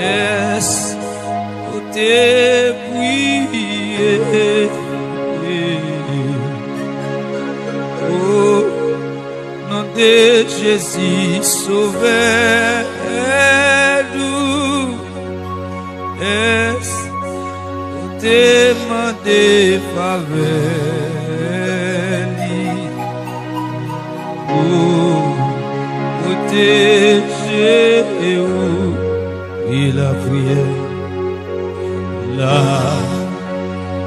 Est-ce que t'es prié? Oh, nom de Jésus, sauvez-nous. Est-ce que t'es demandé faveur? Oh, protéger et la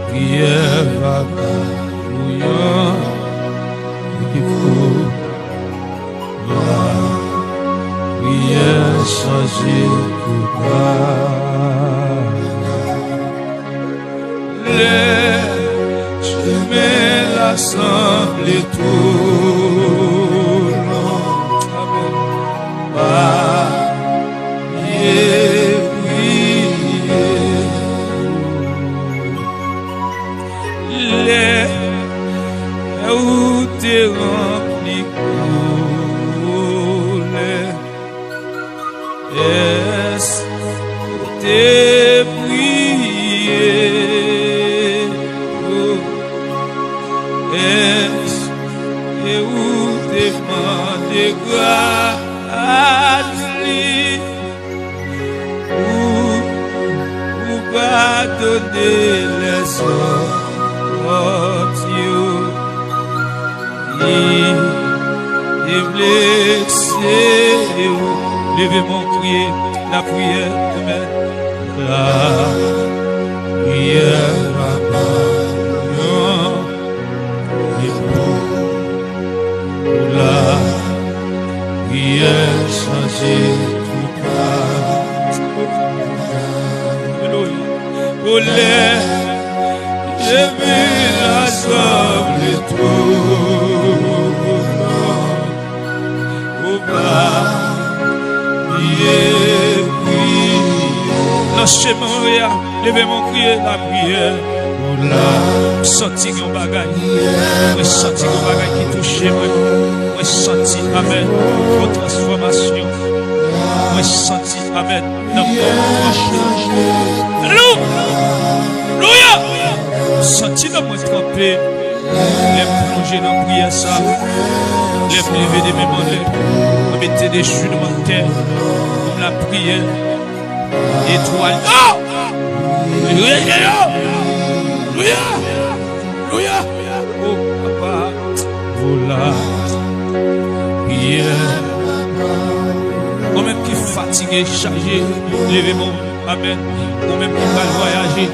prière va bouillant, il faut la prière changer tout bas. Les chemins l'assemblent tout long. Amen. Où t'es rempli coulé? Est-ce que t'es prié? Est-ce que où t'es demandé grâce? Ou pas donner les sortes? Et blessé, levez mon crier, la prière, amen. La prière va bouillant, et pour la prière changer tout bas. Oh, les, j'ai vu la somme et tout. Lâchez mon rire, levez mon crier, la prière. Senti un bagage, moi senti un bagage qui touche moi senti, amen, votre transformation, moi senti, amen, alléluia, senti dans moi trempé, les plonger dans la prière ça, les lever des mêmes mains, mettez des genoux dans la terre, comme la prière, étoile, alléluia. Alléluia. Oh papa, voilà. Prière. Moi-même qui fatigué, chargé, levez-moi. Amen. Moi-même qui va voyager.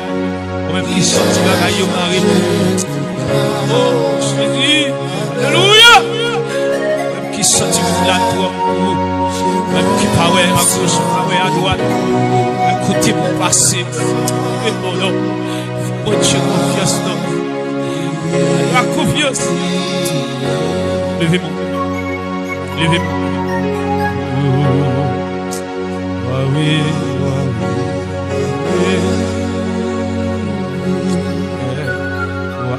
Moi-même qui sorti la caille au mari. Oh, Jésus. Alléluia. Même qui sorti la toi. Même qui parle à gauche, parle à droite. Écoutez pour passer. Et bon, non. Oh Dieu, confiance, non. La confiance. Levez-moi. Levez-moi. Ah oui,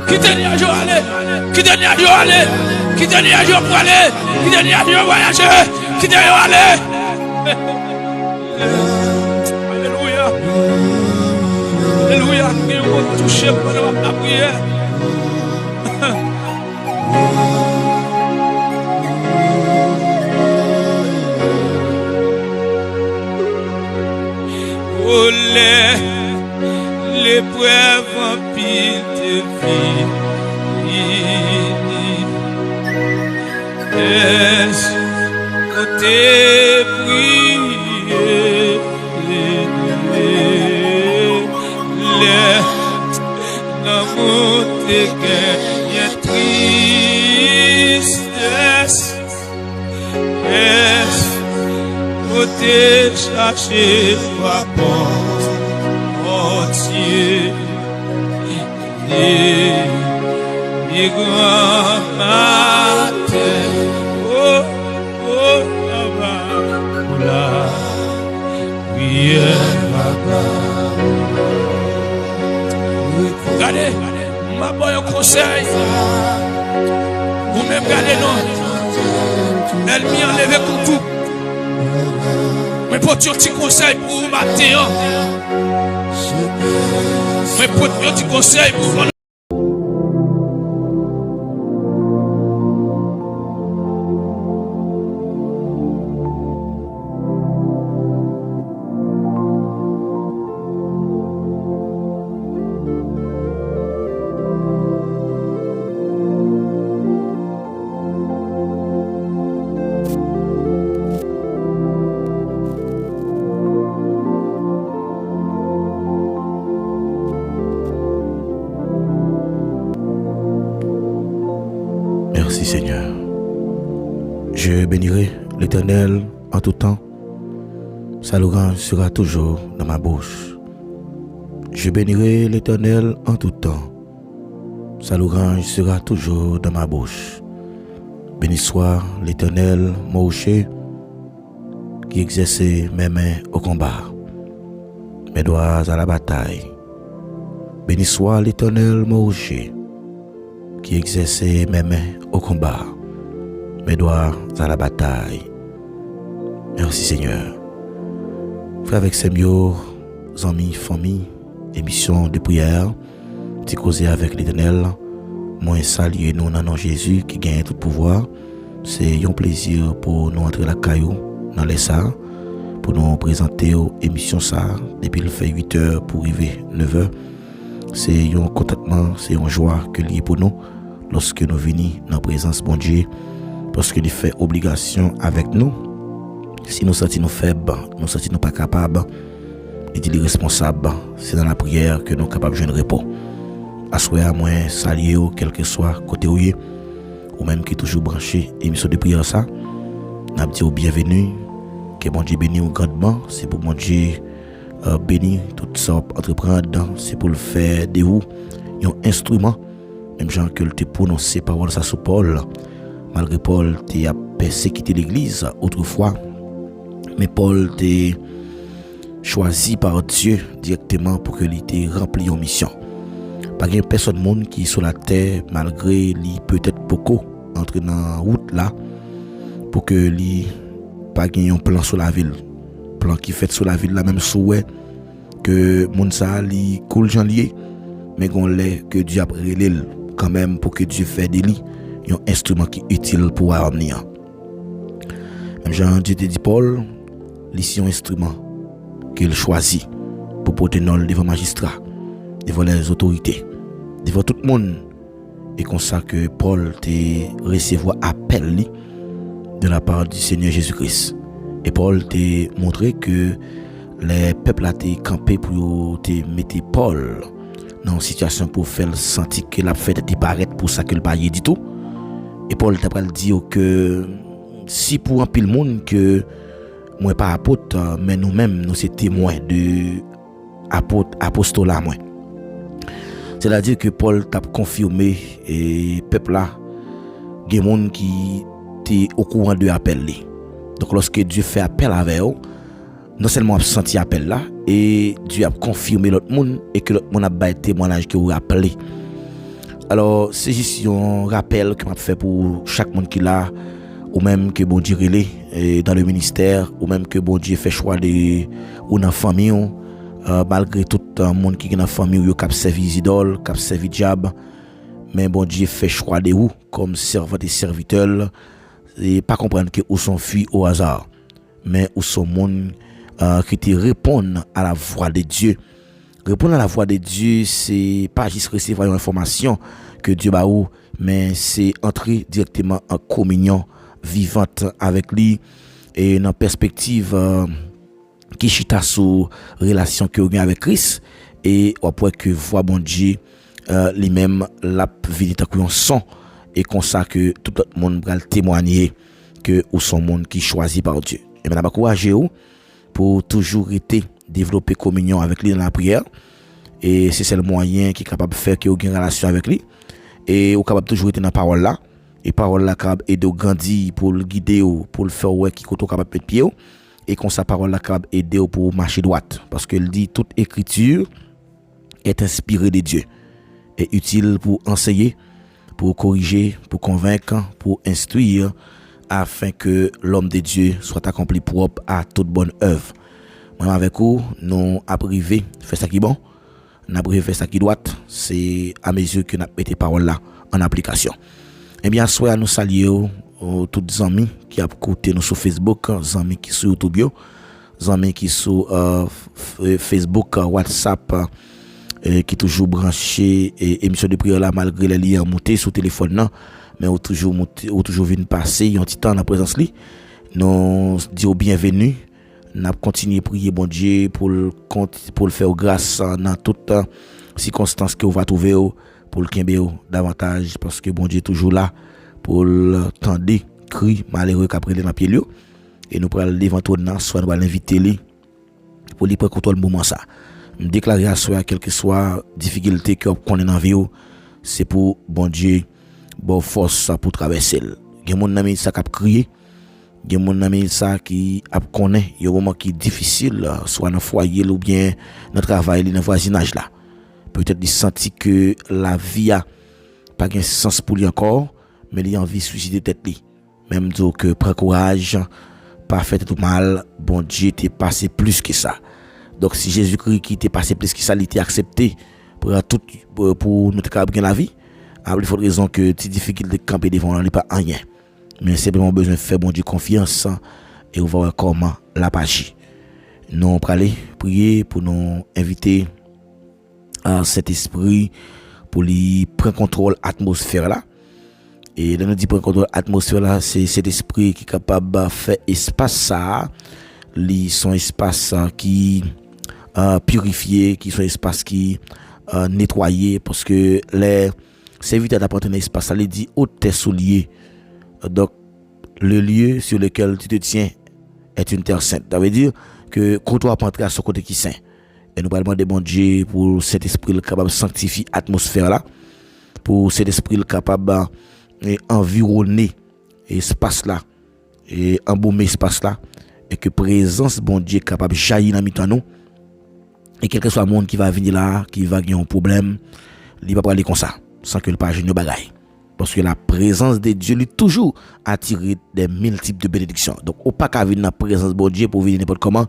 qui dernier jour aller? Qui dernier jour aller? Qui dernier jour pour aller? Qui dernier jour voyager? Qui dernier aller? Alléluia. Alléluia. Nous allons toucher pour la prière. Oh, l'épreuve en pile de vie. Est-ce que t'es prié? Dans mon dégât, tristesse. Est-ce que t'es cherché par bon entier? Et grand matin, oh, la prière va. Regardez, ma bonne un conseil. Vous-même regardez non. Elle m'y enlève coucou. Mais Mais pour un petit conseil pour vous matin. Mais pour un petit conseil pour vous. Merci Seigneur. Je bénirai l'Éternel en tout temps. Sa louange sera toujours dans ma bouche. Je bénirai l'Éternel en tout temps. Sa louange sera toujours dans ma bouche. Béni soit l'Éternel, mon rocher, qui exerçait mes mains au combat, mes doigts à la bataille. Béni soit l'Éternel, mon rocher, qui exerçait mes mains au combat, mes doigts à la bataille. Merci Seigneur. Frère avec ses mieux, amis, famille, émission de prière, tu causer avec l'Éternel. Moi, saluer nous dans nom Jésus qui gagne tout pouvoir. C'est un plaisir pour nous entrer la caillou dans les salles, pour nous présenter aux émissions ça depuis le fait 8 heures pour arriver 9 heures. C'est un contentement, c'est une joie que lié pour nous lorsque nous venons dans la présence de bon Dieu, parce qu'il fait obligation avec nous. Si nous sentons nous faibles, nous sentons nous pas capables, il dit les responsables, c'est dans la prière que nous sommes capables de jouer un repos. Assoyez à moi, saluer, quel que soit côté où ou même qui est toujours branché, émission de prière ça, nous dit au bienvenue, que bon Dieu bénisse grandement, c'est pour bon Dieu bénir toutes sortes d'entreprendre, c'est pour le faire de vous un instrument, même gens que le prononcé parole ça sous Paul, malgré Paul a persécuté l'église autrefois, mais Paul t'es choisi par Dieu directement pour que il t'ait rempli une mission. Pas de personne monde qui sur la terre, malgré lui peut-être beaucoup entre dans la route là, pour que lui pas un plan sur la ville, plan qui fait sur la ville là même souhait que moun ça li cool jan lié, mais qu'on l'est que Dieu a relé quand même pour que Dieu fait de lui un instrument qui est utile pour amener. Même Jean Dieu te dit Paul, ici un instrument qu'il choisit pour porter non devant magistrat, devant les autorités, devant tout le monde. Et comme ça que Paul te recevoir appel de la part du Seigneur Jésus-Christ. Et Paul te montré que les peuples a été campés pour te mettre Paul dans une situation pour faire sentir qu'il a fait disparaître pour ça que le pas du tout. Et Paul t'a dit que si pour un pile monde que moi pas apôtre mais nous-mêmes nous sommes témoins de apostolat moi. C'est-à-dire que Paul t'a confirmé et peuple là des monde qui était au courant de appel. Donc lorsque Dieu fait appel avec eux, non seulement a senti appel là et Dieu a confirmé l'autre monde et que l'autre monde a baillé témoignage que vous appelé. Alors c'est juste un rappel que m'a fait pour chaque monde qui là ou même que bon Dieu relé dans le ministère ou même que bon Dieu fait choix de ou dans famille malgré tout le monde qui est dans la famille ou qui servi les idoles, qui servi diable, mais bon Dieu fait choix de vous comme servant et serviteur et pas comprendre que ou sont filles au hasard, mais ou sont monde qui te répondent à la voix de Dieu. Répondre à la voix de Dieu, c'est pas juste recevoir une information que Dieu ba ou, mais c'est entrer directement en communion vivante avec lui et dans perspective qui chita sous relation que vous avez avec Christ et après que voix bon Dieu lui-même la vie de un son et comme ça que tout le monde va témoigner que ou son monde qui choisi par Dieu. Et maintenant encourager vous pour toujours être développer communion avec lui dans la prière et c'est le moyen qui est capable de faire que vous ayez une relation avec lui et vous capable toujours être dans la parole là et parole là capable aider au grandir pour le guider pour le faire ouais qui côté capable mettre pied et comme sa parole là capable aider pour marcher droite parce qu'elle dit toute écriture est inspirée de Dieu et utile pour enseigner, pour corriger, pour convaincre, pour instruire afin que l'homme de Dieu soit accompli propre à toute bonne œuvre. Moi avec vous, nous arrivé faire ça qui bon, nous arrivé faire ça qui doit, c'est à mesure que nous mettons parole là en application. Eh bien, soit nous saluons tous les amis qui ont écouté nous sur Facebook, amis qui sont sur YouTube, amis qui sont Facebook, WhatsApp, qui toujours branché émission de prière là malgré les liens montés sur téléphone là, mais ou toujours venir passer un petit temps dans présence li. Nous disons bienvenue. N'a continuer prier bon Dieu pour le faire grâce dans toutes circonstances que vous va trouver pour le kembe davantage parce que bon Dieu est toujours là pour tendre cri malheureux qu'après dans pied lui et nous prenons devant tout nan soit nous va l'inviter lui pour lui prendre contrôle moment ça me déclarer à soi quelle que soit difficulté que connaît dans vie c'est pour bon Dieu bon force pour traverser il y a mon ami ça qui a crié. Il y a mon ami ça qui a connaît il y a un moment qui est difficile soit dans le foyer ou bien dans le travail dans le voisinage là peut-être il senti que la vie a pas de sens pour lui encore mais il a envie de suicider tête lui même dire que prends courage pas fait tout mal bon Dieu t'est passé plus que ça donc si Jésus-Christ qui t'est passé plus que ça il t'est accepté pour notre cas bien la vie il faut raison que tu difficulté de camper devant lui pas rien mais simplement besoin de faire bon Dieu confiance et on va voir comment la page. Nous allons aller prier pour nous inviter à cet esprit pour lui prendre contrôle atmosphère là. Et dans nous dit prendre contrôle atmosphère là, c'est cet esprit qui est capable de faire espace ça, son espace qui purifié, qui son espace qui nettoyé parce que les serviteurs d'apporter un espace ça les dit haute tes souliers. Donc, le lieu sur lequel tu te tiens est une terre sainte. Ça veut dire que quand tu vas entrer à ce côté qui est saint, et nous allons demander bon Dieu pour cet esprit capable de sanctifier l'atmosphère là, pour cet esprit capable d'environner l'espace là, et embaumer l'espace là, et que présence bon Dieu capable de jaillir dans le nous, et quel que soit le monde qui va venir là, qui va gagner un problème, il va pas aller comme ça, sans que le pas gêner bagaille. Parce que la présence de Dieu lui toujours attiré des mille types de bénédictions. Donc, au pas qu'à venir dans la présence de bon Dieu pour venir n'importe comment,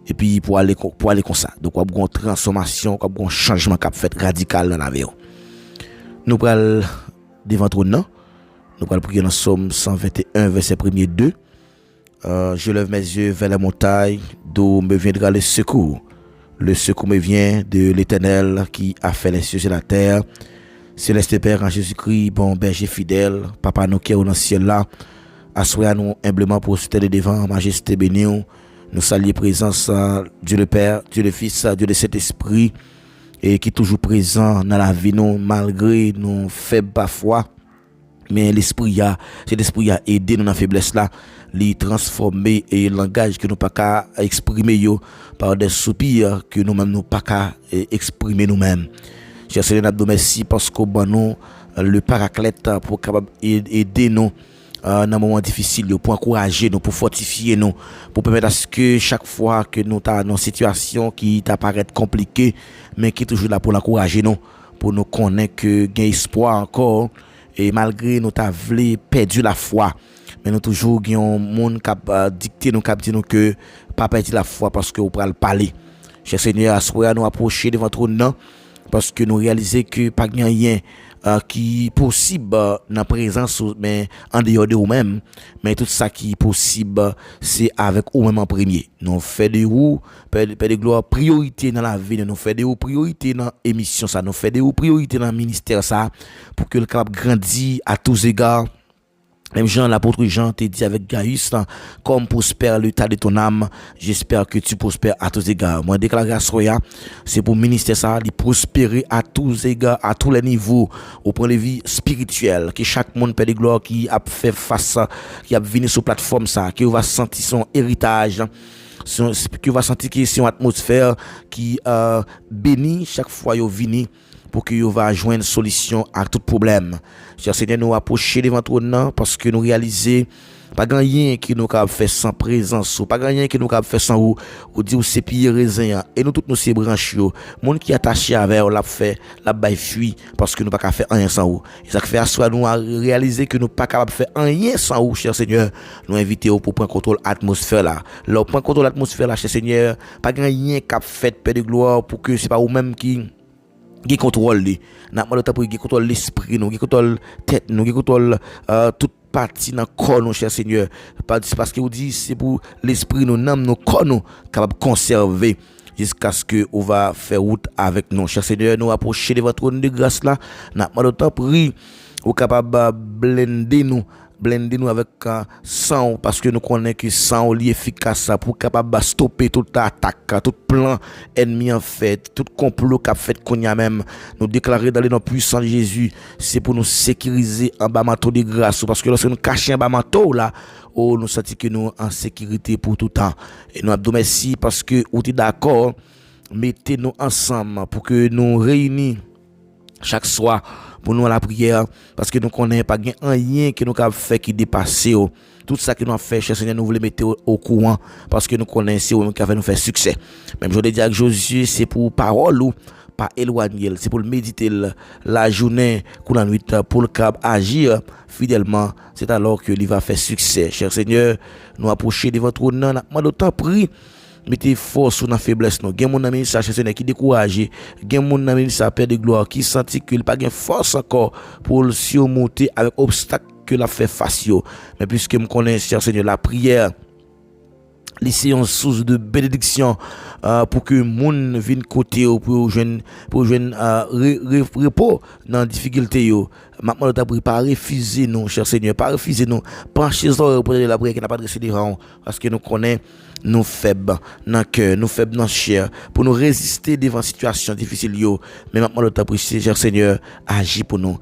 et puis pour aller comme ça. Donc, on a une transformation, on a un changement qui a fait radical dans la vie. Nous allons devant tout nous. Nous allons prier dans Somme 121, verset 1er 2. Je lève mes yeux vers la montagne, d'où me viendra le secours. Le secours me vient de l'Éternel qui a fait les cieux et la terre. Céleste Père en Jésus-Christ, bon berger fidèle, Papa nous qui est dans le ciel là, assoyons-nous humblement pour se tenir devant, majesté bénie, nous saluons présence Dieu le Père, Dieu le Fils, Dieu de cet esprit, et qui est toujours présent dans la vie nous, malgré nos faibles parfois, mais cet esprit a aidé nous dans la faiblesse là, les transformer et le langage que nous pas qu'à exprimer par des soupirs que nous-mêmes nous pas qu'à exprimer nous-mêmes. Cher Seigneur, nous merci parce que nous le paraclète pour capable aider nous dans un moment difficile, pour encourager nous, pour fortifier nous, pour permettre à ce que chaque fois que nous sommes dans une situation qui t'apparaît compliquée, mais qui est toujours là pour l'encourager nous, pour nous connaître que gain espoir encore, et malgré nous avons perdu la foi, mais nous toujours un monde qui a dicté nous, qui a dit nous que pas perdre la foi parce que vous pourrez le parler. Cher Seigneur, à nous approcher devant votre nom, parce que nous réalisons que pas rien qui est possible dans la présence mais en dehors de nous-mêmes, mais tout ça qui est possible c'est avec nous-mêmes en premier. Nous faisons de vous Père de gloire priorité dans la vie, nous faisons de vous priorité dans l'émission ça, nous faisons de vous priorité dans le ministère ça pour que le capable grandir à tous égards. Même Jean, l'apôtre Jean t'a dit avec Gaius, comme prospère l'état de ton âme, j'espère que tu prospères à tous égards. Moi, déclaration, c'est pour ministère ça, de prospérer à tous égards, à tous les niveaux, au point de vue spirituel, que chaque monde, Père de gloire, qui a fait face, qui a venu sur plateforme ça, qui va sentir son héritage, qui va sentir que c'est une atmosphère qui bénit chaque fois qu'il vient pour que vous va joindre une solution à tout problème. Cher Seigneur, nous approcher devant toi parce que nous réalisons Pas rien qui nous capable faire sans présence, pas rien qui nous capable faire sans ou dire c'est pied raisin et nous toutes nous c'est branches yo. Monde qui attaché avec l'a fait la bail fuit parce que nous pas capable faire rien sans ou. Et ça fait soit nous a réaliser que nous pas capable faire rien sans ou, cher Seigneur. Nous inviter pour prendre contrôle atmosphère là. Leur prendre contrôle atmosphère là, cher Seigneur. Pas rien qu'a fait Père de gloire pour que c'est pas vous même qui contrôle lui. N'a pas le temps pour qui contrôle l'esprit nous, qui contrôle tête nous, qui contrôle toute partie dans corps nous, cher Seigneur. Parce que vous dit c'est pour l'esprit nous, n'âme nous, corps nous capable conserver jusqu'à ce que on va faire route avec nous, cher Seigneur. Nous approcher de votre trône de grâce là. N'a pas le temps pour ou capable blender nous avec sang parce que nous connaissons que sang est efficace pour capable stopper toute attaque, tout plan ennemi en fait, tout complot qu'a fait qu'on y a même nous déclarer dans le nom puissant de Jésus, c'est pour nous sécuriser en bas manteau de grâce parce que lorsque nous cachons en bas manteau là, nous sentons que nous en sécurité pour tout temps et nous abdou merci parce que vous êtes d'accord, mettez-nous ensemble pour que nous réunis chaque soir pour nous à la prière parce que nous connaissons pas rien que nous avons fait qui dépasse tout ça que nous avons fait, cher Seigneur, nous voulons mettre au courant parce que nous connaissons qui va nous faire succès. Même je dis avec Josué, c'est pour parole ou pas éloigner, c'est pour méditer la journée ou la nuit pour le cap agir fidèlement, c'est alors que il va faire succès. Cher Seigneur, nous approcher de votre nom, nous d'autant prie. Mettez force dans la faiblesse nous. Gen mon ami ça Seigneur qui découragé, gen mon ami ça Père de gloire qui senti qu'il pas gain force encore pour surmonter avec obstacle que la fait face yo. Mais puisque me connais cher Seigneur la prière c'est une source de bénédiction pour que moun vienne côté pour joindre repos dans difficulté yo. Maintenant t'a pas refuser nous cher Seigneur, pas refuser nous pencher sur pour la prière qui n'a pas dressé devant parce que nous connaît nous faibles dans cœur, nous faibles dans chair pour nous résister devant situation difficile yo. Mais maintenant t'a prier cher Seigneur, agis pour nous,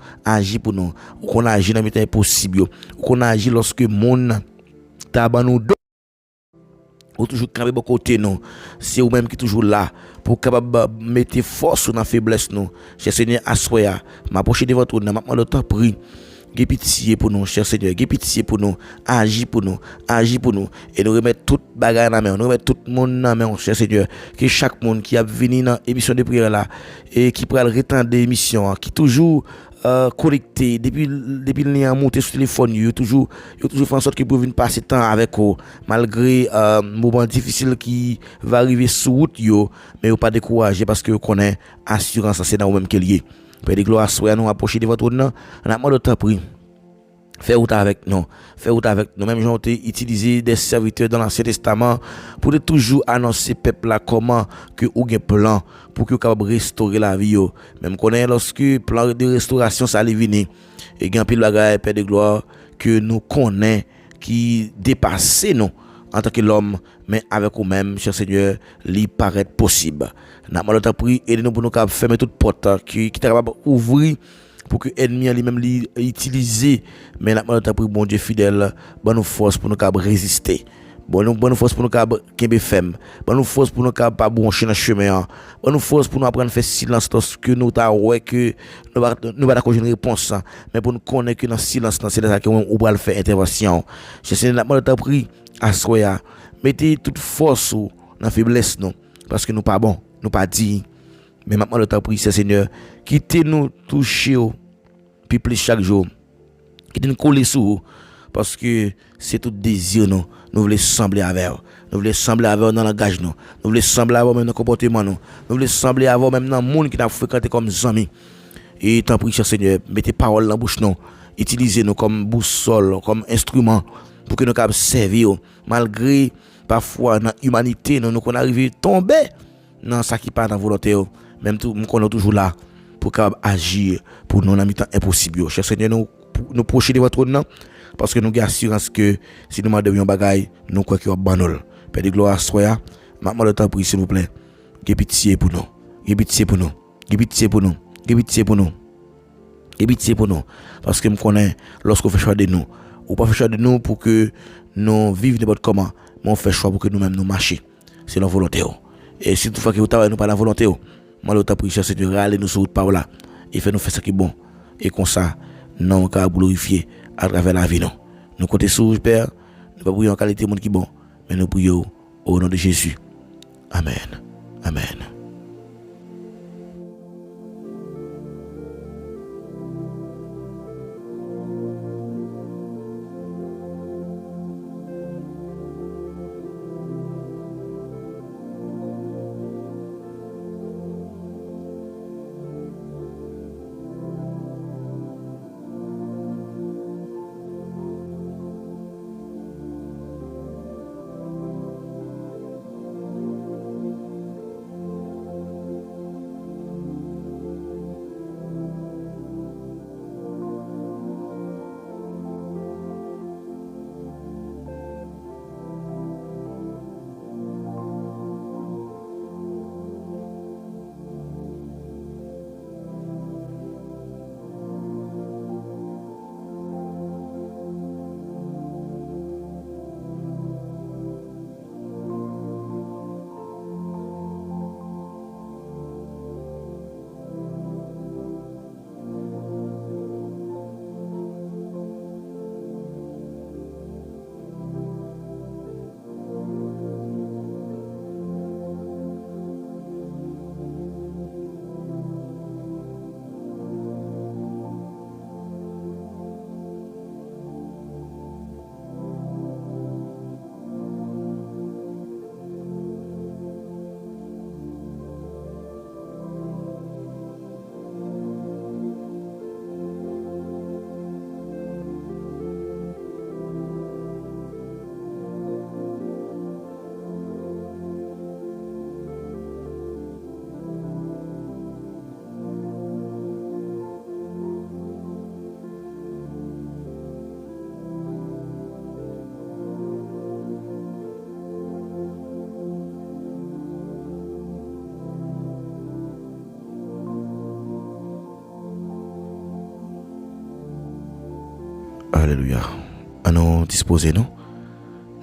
qu'on agit dans les temps impossible, qu'on agit lorsque monde t'a ban nous ou toujours camper bon côté nous, c'est ou même qui toujours là pour capable mettre force dans la faiblesse nous. Cher Seigneur, assoya, m'approcher devant toi, m'a demandé temps prie. Gè pitié pour nous, cher Seigneur, gè pitié pour nous, agis pour nous, et nous remettre toute bagarre dans main, nous remettre tout le monde dans main, cher Seigneur, que chaque monde qui a venu dans émission de prière là et qui prend le retard de l'émission, qui toujours connecté depuis le lien monté sur téléphone, il toujours fait en sorte que pour venir passer temps avec eux malgré moment difficile qui va arriver sur route yo, mais pas décourager parce que connaît assurance c'est dans vous même qui lié. Père de gloire, soyez nous approcher de votre nom, on a mal de temps pris. Fais route avec nous. Même gens ont utilisé des serviteurs dans l'Ancien Testament pour toujours annoncer peuple là comment que ou gen plan pour que capable restaurer la vie yo. Même connaît lorsque plan de restauration ça allait venir et gen pile bagaille Père de gloire que nous connaît qui dépasse nous en tant que l'homme, mais avec nous-mêmes, cher Seigneur, lui paraît possible. N'a pas le temps pris et nous pour nous fermer toute porte qui est capable d'ouvrir pour que l'ennemi lui-même l'utiliser. Mais n'a pas le temps pris, bon Dieu fidèle, bonne force pour nous résister. Bonne force pour nous kembe femme. Bonne force pour nous pas brancher dans chemin. Bonne force pour nous apprendre à faire silence lorsque nous ta ouais que nous pas d'accord une réponse, mais pour nous connaître que dans silence c'est là que on va faire intervention. Je sais n'a pas le temps pris assoya. Mettez toute force dans faiblesse non parce que nous pas bon, nous pas dit. Mais maintenant le temps pris Seigneur, quittez nous toucher puis plus chaque jour. Quittez nous coller sur parce que c'est tout désir nous voulons sembler avec nous voulons sembler avec dans le langage nous voulons sembler avec même dans le comportement nous voulons sembler avec même dans le monde qui n'a fréquenté comme amis. Et tant pis cher Seigneur, mettez parole dans la bouche nous, utilisez nous comme boussole, comme instrument pour que nous puissions servir malgré parfois dans l'humanité nous qu'on arrive tomber dans ça qui pas dans volonté même tout nous toujours là pour capable agir pour nous dans mi-temps impossible. Cher Seigneur, nous procher de votre nom parce que nous avons assurance que si nous demandons un bagage, nous croyons qu'il y a banol. Père de gloire, soyez, maintenant le temps prie s'il vous plaît. Gè pitié pour nous. Gè pitié pour nous. Gè pitié pour nous. Gè pitié pour nous. Gè pitié pour nous. Parce que nous connaissons lorsqu'on fait choix de nous. Ou pas fait choix de nous pour que nous vivions n'importe comment, mais on fait choix pour que nous-mêmes nous marchions. C'est la volonté. Et si toutefois que vous travaillez nous pas la volonté, moi le temps prie cher Seigneur, aller nous sur route par là et faire nous faire ce qui est bon. Et comme ça, nous allons glorifier à travers la vie. Nous comptons sur Père, Nous pas prier en qualité de monde qui bon, mais nous prions au nom de Jésus. Amen. Amen. Alléluia. À nous disposer, nous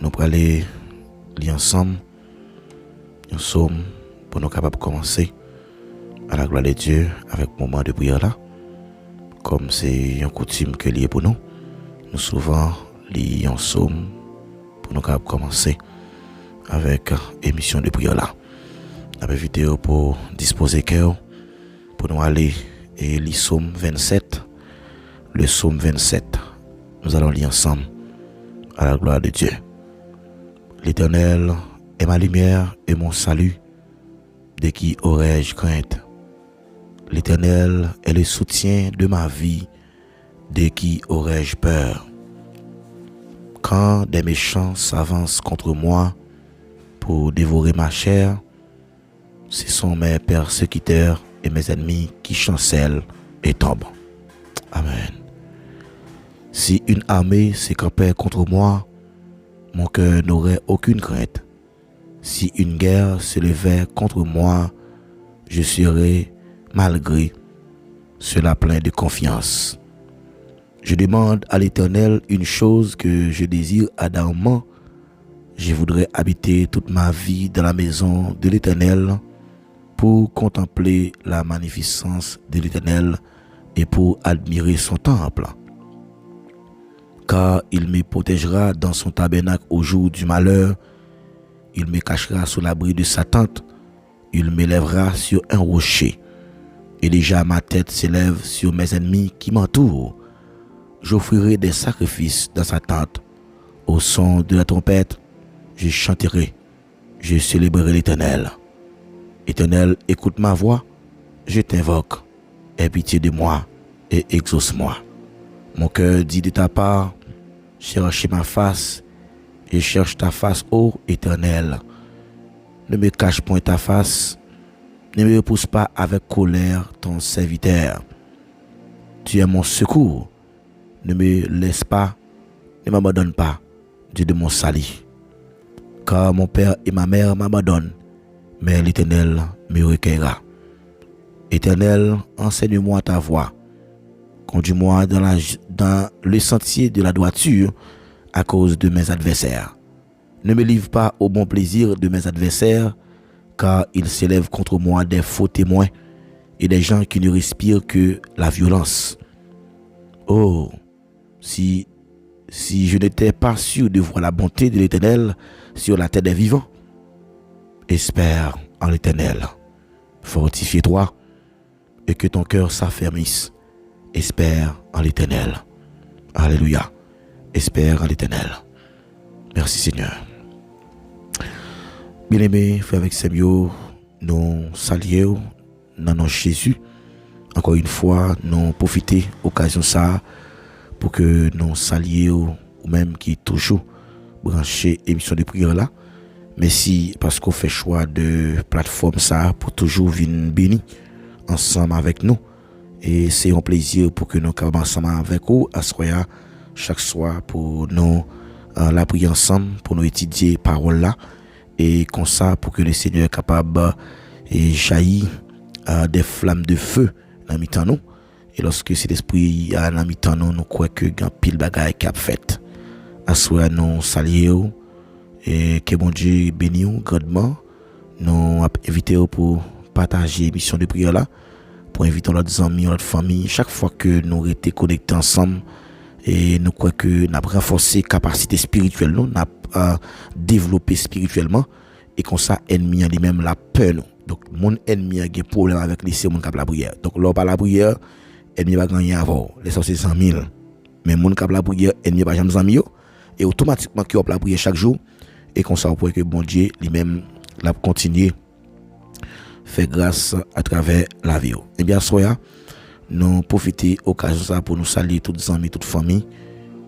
allons aller lire ensemble un psaume pour nous capables de commencer à la gloire de Dieu avec un moment de prière là. Comme c'est une coutume que lié pour nous, nous souvent lisons un psaume pour nous capables de commencer avec émission de prière là. La vidéo pour disposer cœur pour nous aller et lire psaume 27. Le psaume 27. Nous allons lire ensemble à la gloire de Dieu. L'Éternel est ma lumière et mon salut. De qui aurais-je crainte? L'Éternel est le soutien de ma vie. De qui aurais-je peur? Quand des méchants s'avancent contre moi pour dévorer ma chair, ce sont mes persécuteurs et mes ennemis qui chancellent et tombent. Amen. Si une armée s'écampait contre moi, mon cœur n'aurait aucune crainte. Si une guerre se levait contre moi, je serais malgré cela plein de confiance. Je demande à l'Éternel une chose que je désire ardemment. Je voudrais habiter toute ma vie dans la maison de l'Éternel pour contempler la magnificence de l'Éternel et pour admirer son temple. Car il me protégera dans son tabernacle au jour du malheur. Il me cachera sous l'abri de sa tente. Il m'élèvera sur un rocher. Et déjà ma tête s'élève sur mes ennemis qui m'entourent. J'offrirai des sacrifices dans sa tente. Au son de la trompette, je chanterai. Je célébrerai l'Éternel. Éternel, écoute ma voix. Je t'invoque. Aie pitié de moi et exauce-moi. Mon cœur dit de ta part, cherche ma face et cherche ta face, ô Éternel. Ne me cache point ta face, ne me repousse pas avec colère ton serviteur. Tu es mon secours, ne me laisse pas, ne m'abandonne pas, Dieu de mon salut. Car mon père et ma mère m'abandonnent, mais l'Éternel me recueillera. Éternel, enseigne-moi ta voie. Conduis-moi dans le sentier de la droiture à cause de mes adversaires. Ne me livre pas au bon plaisir de mes adversaires, car ils s'élèvent contre moi des faux témoins et des gens qui ne respirent que la violence. Oh, si si je n'étais pas sûr de voir la bonté de l'Éternel sur la terre des vivants. Espère en l'Éternel. Fortifie-toi et que ton cœur s'affermisse. Espère en l'Éternel. Alléluia. Espère en l'Éternel. Merci Seigneur. Bien-aimés, frères avec Samuel, nous saluons dans notre Jésus. Encore une fois, nous profitons de l'occasion ça pour que nous saluions ou même qui toujours branché émission de prière là. Merci parce qu'on fait choix de plateforme ça pour toujours venir bénir ensemble avec nous. Et c'est un plaisir pour que nous soyons ensemble avec vous à soir chaque soir pour nous la prier ensemble, pour nous étudier parole là et comme ça pour que le Seigneur est capable et jaillir des flammes de feu dans mi-temps nous. Et lorsque cet esprit a dans mi-temps nous, nous croyons que grand pile bagaille qui a fait. À soir nous saluons et que bon Dieu bénisse grandement. Nous invitons pour partager l'émission de prière là, pour inviter nos amis, notre famille, chaque fois que nous sommes connectés ensemble. Et nous croyons que nous avons renforcé la capacité spirituelle, nous avons développé spirituellement. Et comme ça, l'ennemi a lui-même la peur. Nous. Donc, mon ennemi a des problèmes avec lui, c'est mon cap la prière. Donc, lors de la prière, l'ennemi va gagner avant. Les sorties 100 000. Mais mon cap la prière, l'ennemi va jamais 100 000. Et automatiquement, qui la prière chaque jour. Et comme ça, on peut que bon Dieu lui-même la continuer faire grâce à travers la vie. Et bien, soya, nous profitons de l'occasion pour nous saluer toutes les amis, toutes les familles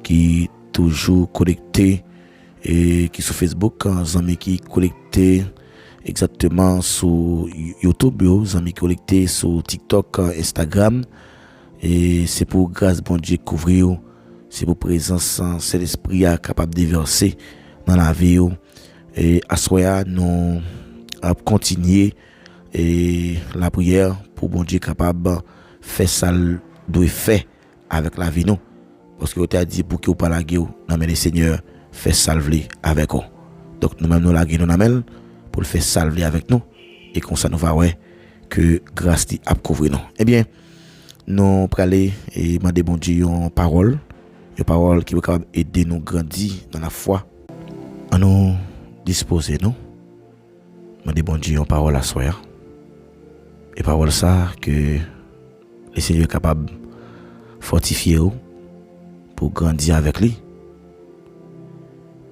qui toujours connectés et qui sur Facebook, les amis qui connectés exactement sur YouTube, les amis qui connectés sur TikTok, Instagram. Et c'est pour grâce bon Dieu couvrir, c'est pour présence, c'est l'esprit capable de verser dans la vie. Et à soya, nous continuer et la prière pour bon Dieu capable faire ça doit faire avec la vie nous parce que on t'a dit pour que vous pas la guerre non mais le Seigneur fait salver avec vous. Donc nous même nous la guerre nous amène pour le faire salver avec nous et comme ça nous va ouais que grâce a couvrir nous. Eh bien nous pour aller et demander bon Dieu une parole qui va capable aider nous grandir dans la foi à nous disposer nous demander bon Dieu une parole à soi et parole ça que le Seigneur est capable de fortifier pour grandir avec lui.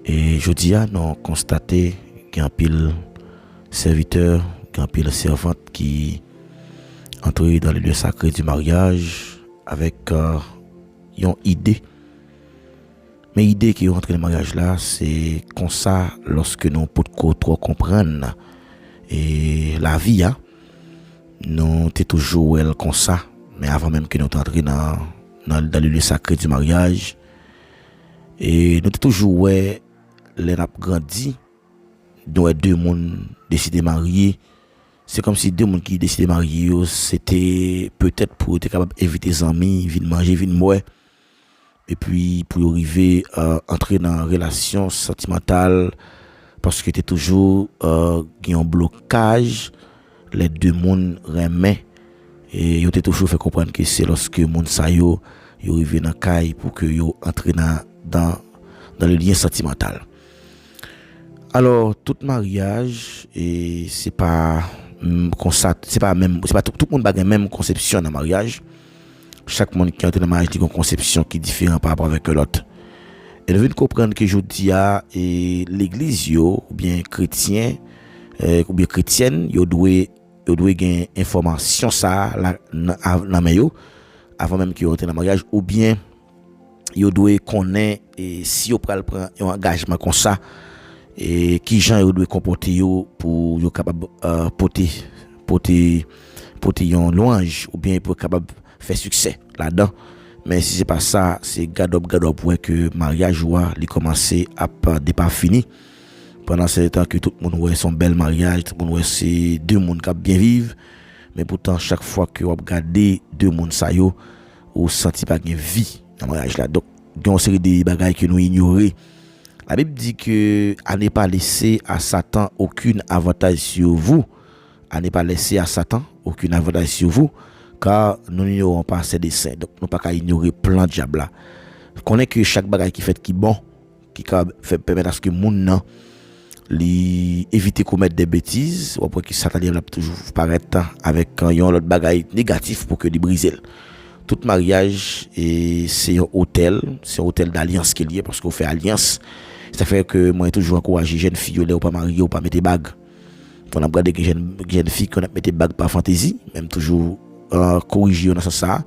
Et je dis à nous constater qu'il y a un pile serviteur, qu'il y a un pile servante qui entrent dans le lieu sacré du mariage avec une idée. Mais l'idée qui rentre dans le mariage là, c'est comme ça lorsque nous pouvons trop comprendre et la vie, nous sommes toujours comme ça. Mais avant même que nous entrions dans le lieu sacré du mariage, et nous sommes toujours les grandi, nous deux mondes décidé de marier. C'est comme si deux mondes qui décidaient de marier, c'était peut-être pour être capable d'inviter les amis, venir manger, venir boire, et puis pour arriver à entrer dans une relation sentimentale, parce que c'était toujours un blocage, les deux mondes remaient. Et yo t'ai toujours fait comprendre que c'est lorsque moun sa yo arrivé dans caille pour que yo entre dans le lien sentimental. Alors tout mariage et c'est pas tout le monde a la même conception dans mariage. Chaque monde qui entre dans mariage a une conception qui est différente par rapport avec l'autre. Et nous devons comprendre que je dis à l'église ou bien chrétien ou bien chrétienne yo doit gagner information ça dans main avant même qu'ils rentrent dans le mariage ou bien yo doit connaître et si yo pral prend un engagement comme ça et qui gens yo doit comporter yo pour yo capable porter un louange ou bien pour capable faire succès là-dedans. Mais si c'est pas ça, c'est gadop pour que mariage il commencer à pas fini. Pendant ce temps que tout le monde voit son bel mariage, tout le monde voit c'est deux mondes qui bien vivre, mais pourtant chaque fois que vous regardez deux mondes ça yo, vous sentez pas de vie dans le mariage là. Donc il y a une série de bagages que nous ignorons. La Bible dit que à ne pas laisser à Satan aucun avantage sur vous, à ne pas laisser à Satan aucun avantage sur vous, car nous n'ignorons pas ses desseins. Donc nous pas qu'à ignorer plan diable là. connaît que chaque bagage qui fait qui bon qui fait permettre à ce que moun nan li éviter commettre des bêtises ou après que Satan va toujours paraître avec un autre bagage négatif pour que li briser. Tout mariage et c'est un hôtel d'alliance qui est lié parce qu'on fait alliance. Ça fait que moi toujours encourager jeunes filles ou pas marier ou pas mettre bague. On a regardé que jeunes filles qu'on a mettre bague par fantaisie, même toujours corriger dans ça.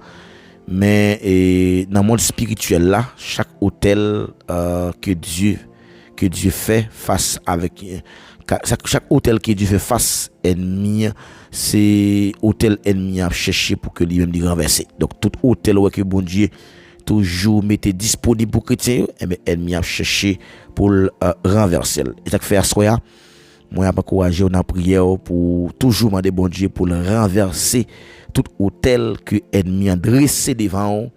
Mais dans le monde spirituel là, chaque hôtel que Dieu fait face avec chaque hôtel que Dieu fait face ennemi, c'est hôtel ennemi à chercher pour que lui-même lui renverser. Donc tout hôtel que bon Dieu toujours mettez disponible pour chrétiens, et bien ennemi a cherché pour renverser. Et ça fait à soya, moi a encourager on a prière pour toujours demander bon Dieu pour le renverser tout hôtel que ennemi a dressé devant.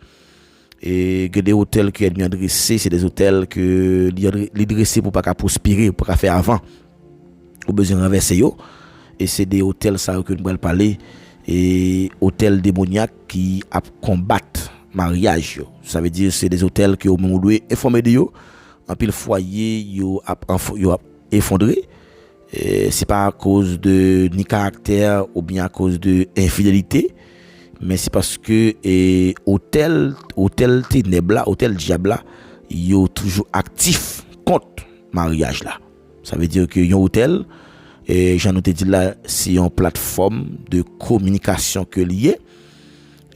Et que des hôtels que ennemi a dressé, c'est des hôtels que les dressé pour pas prospérer, pour pas faire avant. Ou besoin renverser yo. Et c'est des hôtels ça que nous allons parler et hôtels démoniaques qui combattent mariage yo. Ça veut dire c'est des hôtels que au moment où informer de yo en pile foyer yo effondré. C'est pas à cause de ni caractère ou bien à cause de infidélité, mais c'est parce que hôtel ténèbres là, hôtel diable là, yo toujours actif contre mariage là. Ça veut dire que yon hôtel et j'en ai dit là c'est une plateforme de communication que lié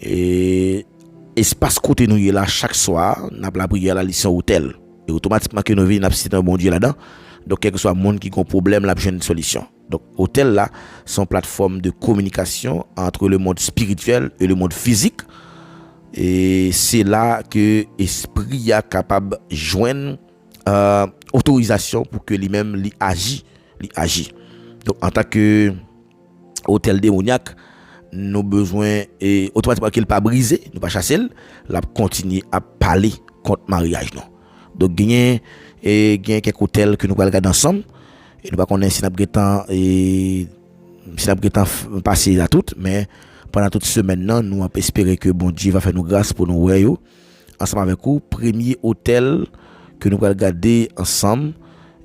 et espace côté nous là chaque soir n'a la prière la licence hôtel et automatiquement que nous venons n'a un bon Dieu là-dedans. Donc quel que soit monde qui a un problème là besoin une solution. Donc hôtel là sont plateforme de communication entre le monde spirituel et le monde physique et c'est là que esprit est capable de joindre autorisation pour que lui-même lui agit. Donc en tant que hôtel démoniaque, nous besoin et automatiquement qu'il pas briser, nous pas chasser, la continuer à parler contre mariage non. Donc gagner quelques hôtels que nous allons regarder ensemble et nous pas connaître si n'a passer à tout mais pendant toute semaine non nous on peut espérer que bon Dieu va faire nous grâce pour nous voir ensemble avec vous. Premier hôtel que nous allons regarder ensemble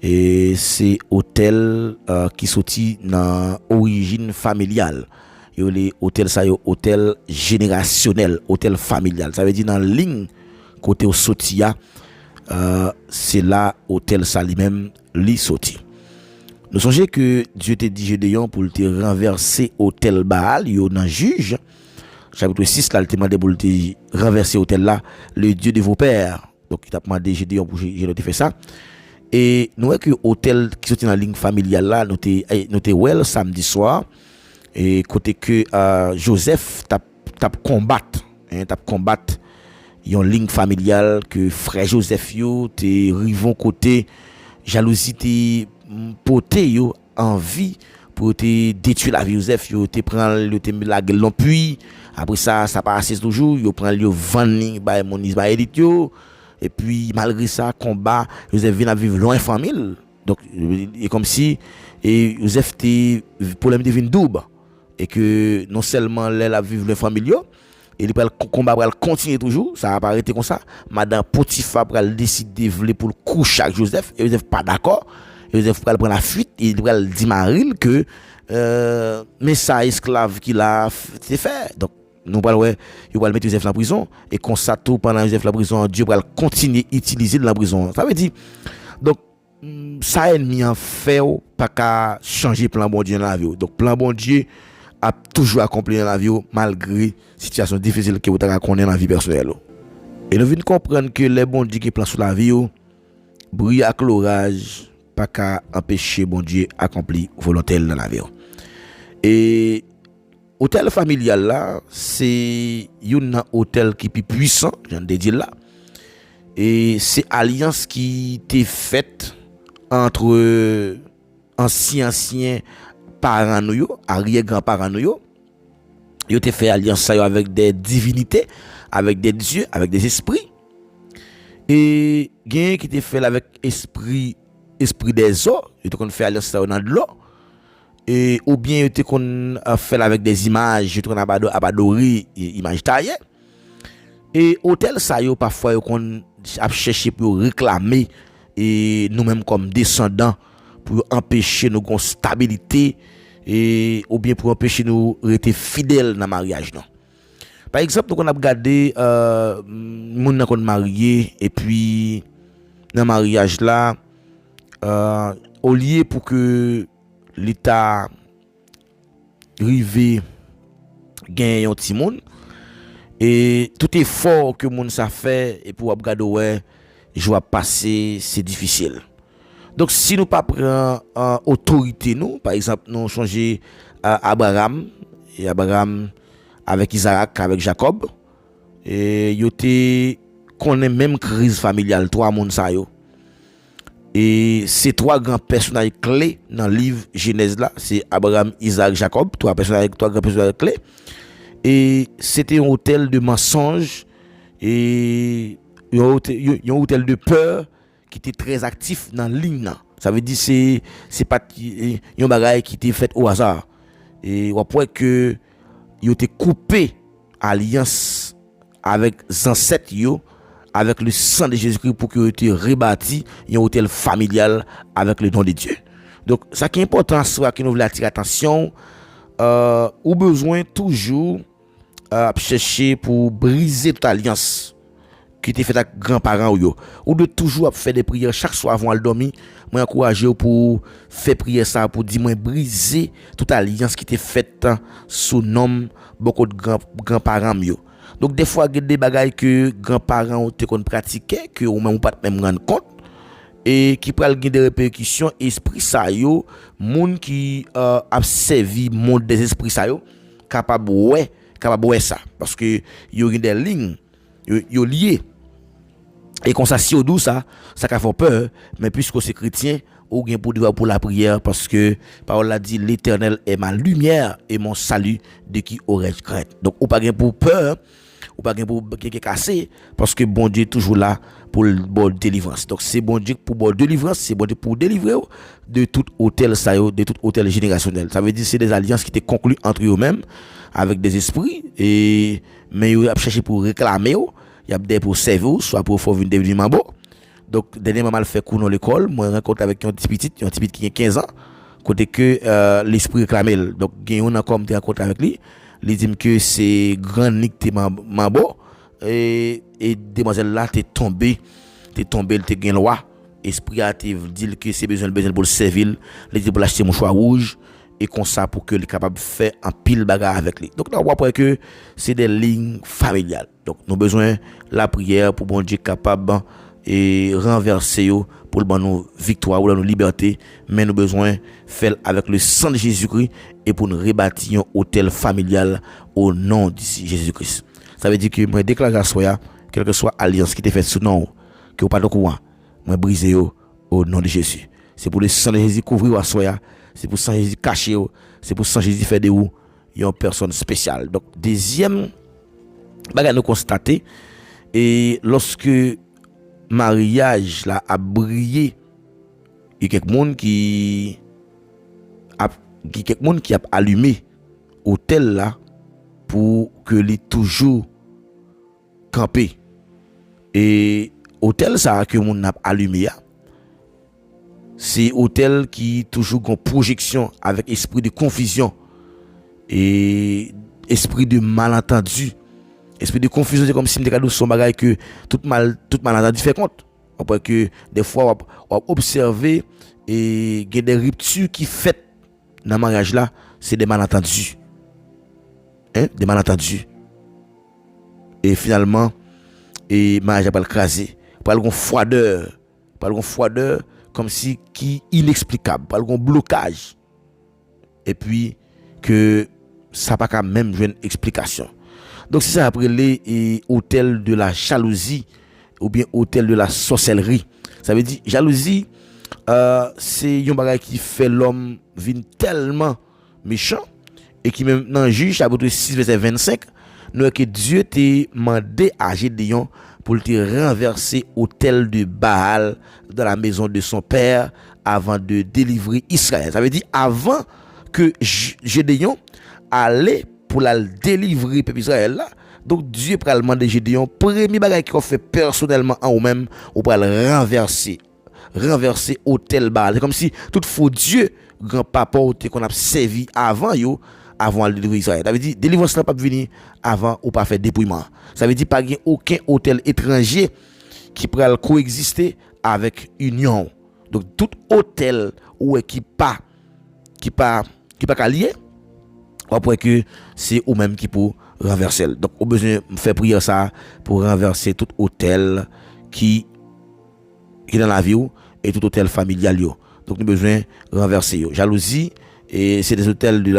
et c'est hôtel qui sorti dans origine familiale. Yo les hôtels ça yo hôtel générationnel, hôtel familial. Ça veut dire dans ligne côté au sortia c'est là hôtel ça lui-même li sorti. Nous songez que Dieu t'a dit Gédéon pour te renverser hôtel Baal yo dans Juge chapitre 6 là il t'a demandé pour te renverser hôtel là le Dieu de vos pères. Donc il t'a demandé Gédéon pour Gédéon fait ça. Et nous voyons que hôtel qui sorti dans la ligne familiale là nous t'es well samedi soir et côté que Joseph t'a combattre une ligne familiale que frère Joseph yo te rivon côté jalousie te porté yo envie pour te détruire la vie Joseph yo te prend le te la gueule non puis après ça passe toujours yo prend yo vendre ba mon ismaélite yo et puis malgré ça combat Joseph vient à vivre loin famille. Donc et comme si Joseph te problème devient double et que non seulement elle a vivre loin famille yo et le combat va continuer toujours, ça va pas arrêter comme ça. Madame Potiphar va décider pour le coucher avec Joseph et Joseph pas d'accord. Joseph va prendre la fuite et il va dire Maril que mais ça esclave qu'il a c'est fait. Donc nous va il va mettre Joseph dans la prison et comme ça tout pendant Joseph la prison Dieu va continuer utiliser dans la prison. Ça veut dire donc ça ennemi en fait pas qu'à changer plan bon Dieu dans la vie. Donc plan bon Dieu a toujours accompli dans la vie malgré situation difficile que vous avez connaître dans la vie personnelle. Et nous venons comprendre que les bons Dieu qui plan sur la vie bruit avec l'orage pas qu'à empêcher bon Dieu accomplir volonté dans la vie. Et hôtel familial là, c'est un hôtel qui est plus puissant, j'en ai dit là. Et c'est alliance qui était faite entre anciens parents nous, arrière-grands-parents nous. Ils ont fait alliance avec des divinités, avec des dieux, avec des esprits. Et gain qui était fait avec esprit des eaux, ils ont fait alliance dans de l'eau. Et ou bien ils ont fait avec des images, ils ont adoré images taillées. Et hôtel ça yo parfois ils ont a cherché pour réclamer et nous-mêmes comme descendants pour empêcher nous gon stabilité et ou bien pour empêcher nous rester fidèles dans mariage non. Par exemple, nous on a regardé moun nan kon marié et puis dans mariage là au lieu pour que l'état rivé gagne un petit monde et tout effort que moun ça fait et pour regarder ouais je vais passer c'est difficile. Donc si nous pas prend autorité nous par exemple nous changer Abraham et Abraham avec Isaac avec Jacob et yo te connaît même crise familiale trois moun ça yo. Et ces trois grands personnages clés dans le livre Genèse là, c'est Abraham, Isaac, Jacob, trois grands personnages clés. Et c'était un hôtel de mensonges et un hôtel de peur qui était très actif dans la ligne. Ça veut dire c'est pas un bagage qui était fait au hasard. Et on peut que ils ont coupé alliance avec les ancêtres avec le sang de Jésus-Christ pour qu'il ait rebâti un hôtel familial avec le nom de Dieu. Donc, ça qui est important, c'est que nous voulons attirer l'attention, ou besoin toujours chercher pour briser toute alliance qui était faite avec grands-parents ou de toujours faire des prières chaque soir avant de dormir. Moi, encourager pour faire prière ça pour dire moi briser toute alliance qui était faite sous nom beaucoup de grands-parents mieux. Donc des fois il y a des bagages que grands-parents ont pratiqué que ou même pas même rendre compte et qui pral gen des répercussions esprit ça yo monde qui a servi monde des esprits ça yo capable ouais ça parce que yo gen des lignes yo lié et comme ça si au dou ça ka fait peur mais puisque c'est chrétien ou gen pour la prière parce que parole a dit l'Éternel est ma lumière et mon salut de qui aurais-je crainte. Donc ou pas gen pour peur ou pas gen pour casser parce que bon Dieu est toujours là pour le bon délivrance. Donc c'est bon Dieu pour bon délivrance, c'est bon Dieu pour délivrer de tout hôtel ça de tout hôtel générationnel. Ça veut dire c'est des alliances qui étaient conclues entre eux-mêmes avec des esprits et mais ils ont cherché pour réclamer, il y a des pour servir soit pour faire devenir mambo. Donc dernièrement mal fait cours dans l'école, moi rencontre avec un petit qui a 15 ans côté que l'esprit réclamait. Donc on a comme des rencontre avec lui. Il dit que c'est grand Nick t'es mambo et demoiselle là t'es tombé t'es gain loi esprit a te dit que c'est besoin pour le servir il dit pour l'acheter mouchoir rouge et comme ça pour que il capable faire un pile bagarre avec lui. Donc on voit que c'est des lignes familiales. Donc nous besoin la prière pour bon Dieu capable et renverser pour le bon nous victoire ou la nous liberté, mais nous besoin faire avec le sang de Jésus-Christ et pour nous rebâtir un hôtel familial au nom de Jésus-Christ. Ça veut dire que moi déclare à soi quelle que soit alliance qui t'est faite sous nom que vous pas de courant, moi briser au nom de Jésus. C'est pour le sang de Jésus couvrir à soi, c'est pour le sang de Jésus cacher, c'est pour le sang de Jésus faire de vous une personne spéciale. Donc deuxième bagage nous constater et lorsque mariage là a brillé, il y a quelqu'un qui a allumé hôtel là pour que les toujours campé et hôtel ça que moun a allumé c'est hôtel qui toujours en projection avec esprit de confusion et esprit de malentendu. Esprit de confusion, c'est comme si m'était son bagage que tout malentendu fait compte. On peut que des fois on observer et il y a des ruptures qui fait dans le mariage là, c'est des malentendus. Des malentendus. Et finalement et mariage va le craser. Pas une froideur comme si qui inexplicable, pas un blocage. Et puis que ça pas quand même une explication. Donc c'est ça après les hôtel de la jalousie ou bien hôtel de la sorcellerie. Ça veut dire jalousie c'est un bagage qui fait l'homme vin tellement méchant et qui même dans Juge chapitre 6 verset 25 nous que Dieu t'a mandé à Gédéon pour te renverser hôtel de Baal dans la maison de son père avant de délivrer Israël. Ça veut dire avant que Gédéon allait pour la délivrer peuple Israël là, Donc Dieu pral demander Gédéon, premier bagage qu'on fait personnellement en ou même, ou pral renverser hôtel Baal. C'est comme si tout faux Dieu grand papa qu'on a servi avant le délivrer Israël. Ça veut dire délivrance n'a pas venir avant ou pas faire dépouillement. Ça veut dire pas qu'il aucun hôtel étranger qui pral coexister avec union. Donc tout hôtel ou qui pas lié, après que c'est ou même qui pour renverser. Donc on besoin faire prier ça pour renverser tout hôtel qui est dans la vie et tout hôtel familial yo. Donc nous besoin renverser yo. Jalousie et c'est des hôtels de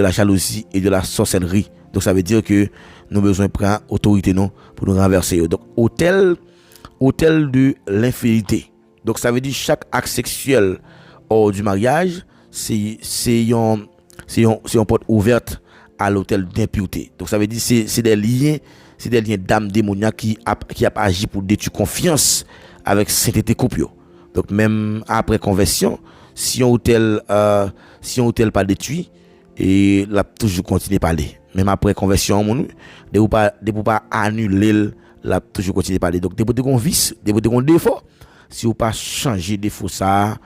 la jalousie et de la sorcellerie. Donc ça veut dire que nous besoin prendre autorité non pour nous renverser yo. Donc hôtel de l'infidélité. Donc ça veut dire chaque acte sexuel hors du mariage, c'est une porte ouverte à l'hôtel d'impureté. Donc ça veut dire c'est des liens d'âme démoniaque qui a agi pour détruire confiance avec sainteté couple. Donc même après conversion, si un hôtel pas détruit et l'a toujours continuer à parler. Même après conversion de pas annuler l'a toujours continuer à parler. Donc des qu'on vice, des qu'on défaut, si vous pas changer défaut ça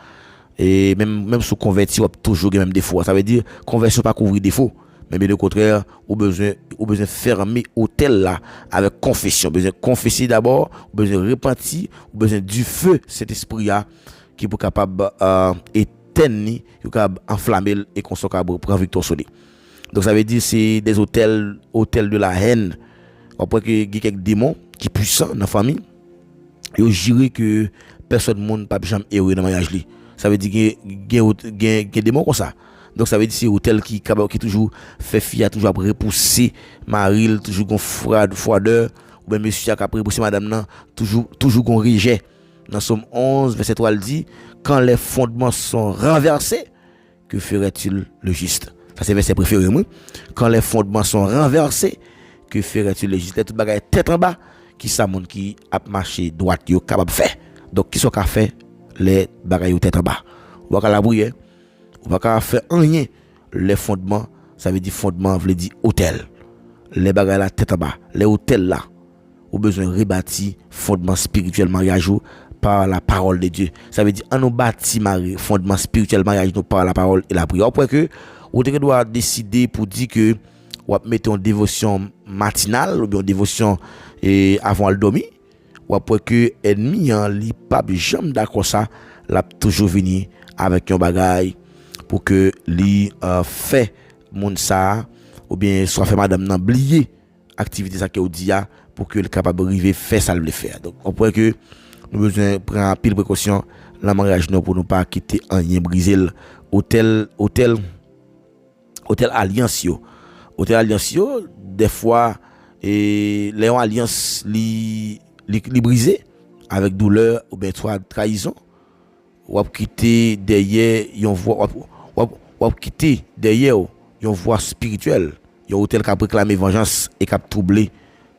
et même sous converti ou toujours même défaut. Ça veut dire conversion pas couvrir défaut. Mais bien au contraire, au besoin fermer hôtel là avec confession, besoin confesser d'abord, besoin repentir, besoin du feu cet esprit là qui est capable éteindre, qui est capable enflammer et qu'on soit capable prendre victoire sur lui. Donc ça veut dire c'est des hôtels de la haine. Après que il y a quelques démons qui puissants dans la famille, et juré que personne monde pas jamais erreur dans mariage li. Ça veut dire qu'il y a des démons comme ça. Donc ça veut dire c'est hôtel qui toujours fait fille toujours après repousser maril toujours gon froideur ou bien monsieur qui après repousser madame nan toujours gon rejet. Dans Somme 11 verset 3 il dit quand les fondements sont renversés que ferait-il le juste. Ça c'est verset préféré moi. Quand les fondements sont renversés que ferait-il le juste. Tout bagaille tête en bas qui ça monde qui a marché droite yo capable faire. Donc qui sont qu'a fait les bagaille tête en bas. Ou pas la brouiller. On va pas faire rien. Les fondements, ça veut dire fondement, veut dire hôtel. Les bagages la tête en bas, les hôtels là, on besoin rebâtir fondement spirituel mariage par la parole de Dieu. Ça veut dire on nous bâti fondement spirituel mariage par la parole et la prière. Après que on doit décider pour dire que on va mettre en dévotion matinale ou bien en dévotion avant le dormir. Ou après que ennemi li pas jamais d'accord ça, l'a toujours venir avec un bagage pour que li fait moun ça ou bien soit fait madame nan oublier activité ça que dia pour que le capable arriver faire ça le faire. Donc on pourrait que nous besoin prendre pile précaution la mariage non pour nous pas quitter rien briser hôtel alliance yo des fois et les alliance li briser avec douleur ou bien soit trahison ou quitter derrière yon voix ou quitter derrière yon voix spirituelle yon hôtel qui a réclamé vengeance et qui a troublé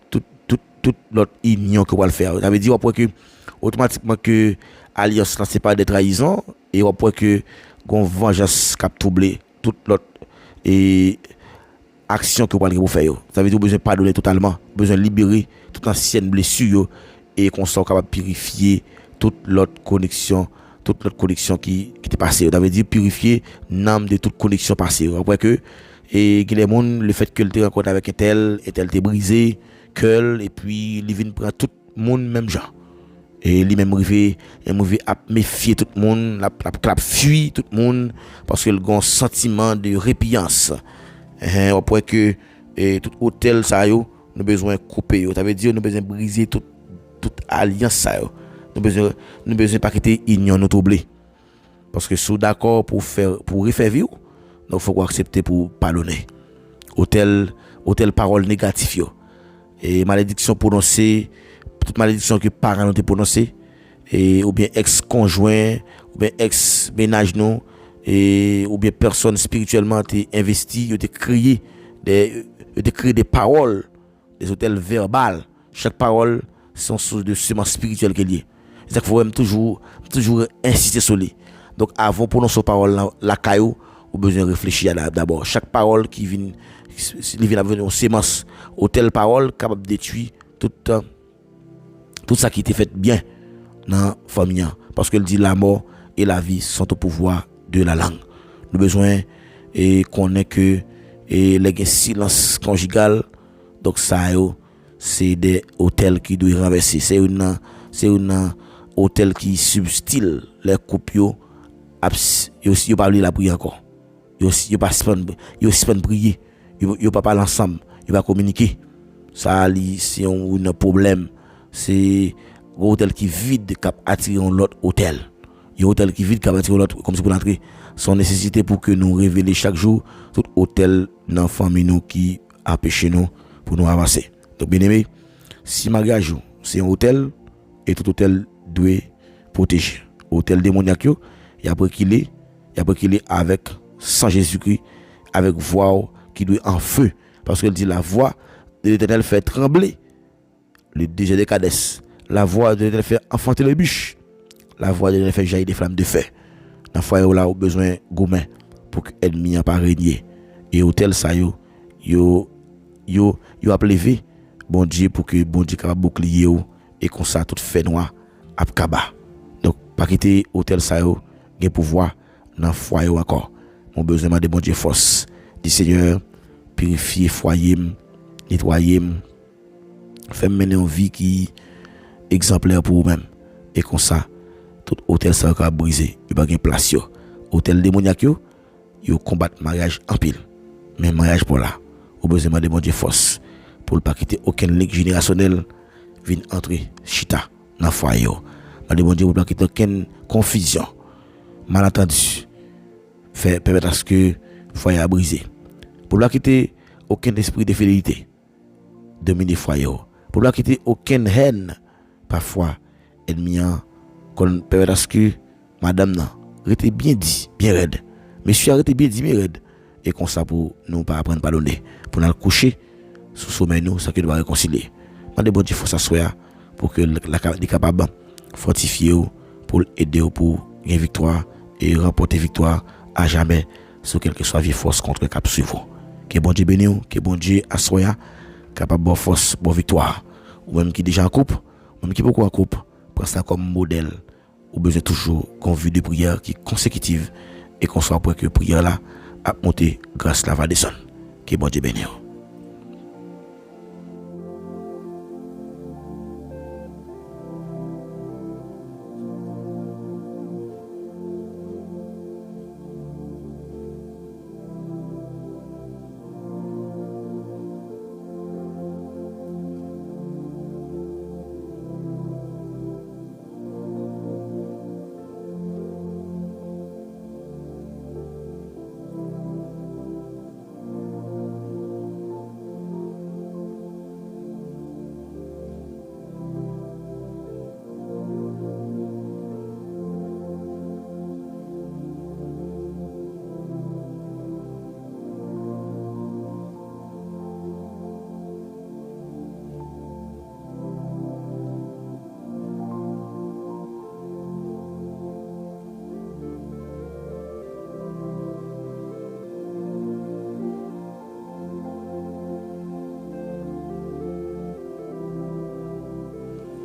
toute notre union que va le faire. Ça veut dire après que automatiquement que alliance c'est pas des trahisons et après que gon vengeance qui a troublé toute notre et action que va faire. Ça veut dire besoin pardonner totalement, besoin libérer toute ancienne blessure et qu'on soit capable purifier toute l'autre connexion qui était passée. Ça veut dire purifier l'âme de toute connexion passée. Après que et les monde le fait que le te rencontre avec un tel t'est brisé que et puis il vient prendre tout le monde même genre et lui même arrivé à méfier tout le monde la fuit tout le monde parce que le grand sentiment de répugnance après que tout hôtel ça yo nous besoin couper ça veut dire nous besoin briser toute alliance ça yo nous besoin pas quitter union nous troubler parce que sous d'accord pour refaire vivre donc faut accepter pour pardonner hôtel parole négative yo et malédiction prononcée toute malédiction que parents ont prononcée et ou bien ex-conjoint ou bien ex-ménage non et ou bien personne spirituellement t'es investi yo t'es créé des paroles des hôtels verbales chaque parole sont source de semence spirituelle qu'il y a c'est qu'il faut même toujours insister sur lui donc avant prononcer parole la caillou ou besoin réfléchir d'abord. Chaque parole qui vient à venir en sémence, ou telle parole capable de détruire tout ça qui était fait bien dans la famille. Parce qu'elle dit la mort et la vie sont au pouvoir de la langue. Nous avons besoin et connaît que les silence conjugal, donc ça c'est des hôtels qui doivent renverser. C'est un hôtel qui substile les couples yo aussi pas la prière encore. Yo pas prier. Yo pas parler ensemble, yo pas communiquer. Ça c'est un problème. C'est un hôtel qui vide qui attire l'autre hôtel. Un hôtel qui vide qui attire l'autre comme si pour l'entrée. Son nécessité pour que nous révéler chaque jour tout hôtel dans famille nous qui a péché nous pour nous avancer. Donc bien aimé, si mariage c'est un hôtel et tout hôtel doit protéger. Hôtel démoniaque il y a qu'il est avec sans Jésus-Christ avec voix qui doit en feu parce qu'elle dit la voix de l'Éternel fait trembler le désir des cadesses. La voix de l'Éternel fait enfanter les bûches. La voix de l'Éternel fait jaillir des flammes de feu. Dans le foyer là, on a besoin de gourmet pour que l'ennemi n'a pas régné. Et hôtel ça yo a levé bon Dieu pour que bon Dieu capable bouclier et comme ça tout fait noir à kaba. Donc pas quitter hôtel ça yo gain pouvoir dans foyer encore. Mon besoin de bon Dieu force. Dit Seigneur, purifier foyer, nettoyer, faire mener une vie qui exemplaire pour vous-même et comme ça tout hôtel ça va briser, il pas gain place yo. Hôtel démoniaque yo combattre mariage en pile. Mais mariage pour là, au besoin de bon Dieu force pour ne pas quitter aucune ligue générationnelle vient entrer chita dans foyer. Pas de bon Dieu pour pas quitter aucune confusion, malentendu, faire permettre à ce que foyer a brisé. Pour pas quitter aucun esprit de fidélité dominer foyer. Pour pas quitter aucune haine parfois ennemi qu'on permet à ce que madame nan rete bien dit, bien raide. Monsieur arrêtez bien dit, bien raide. Et comme ça pour nous pas apprendre pardonner. Pour nous coucher sous sommet nous, ça que nous va réconcilier. Pas de bon Dieu faut s'asseoir pour que la capable fortifier pour aider pour gagner victoire et remporter victoire à jamais sur quelle que soit vie force contre cap suivant. Que bon Dieu bénisse, que bon Dieu assoya capable bonne force, bonne victoire. Ou même qui déjà en couple, ou même qui beaucoup en couple. Prends ça comme modèle ou besoin toujours qu'on vit de prière qui est consécutive et qu'on soit pour que prière là a monté grâce la va descendre. Que bon Dieu bénisse.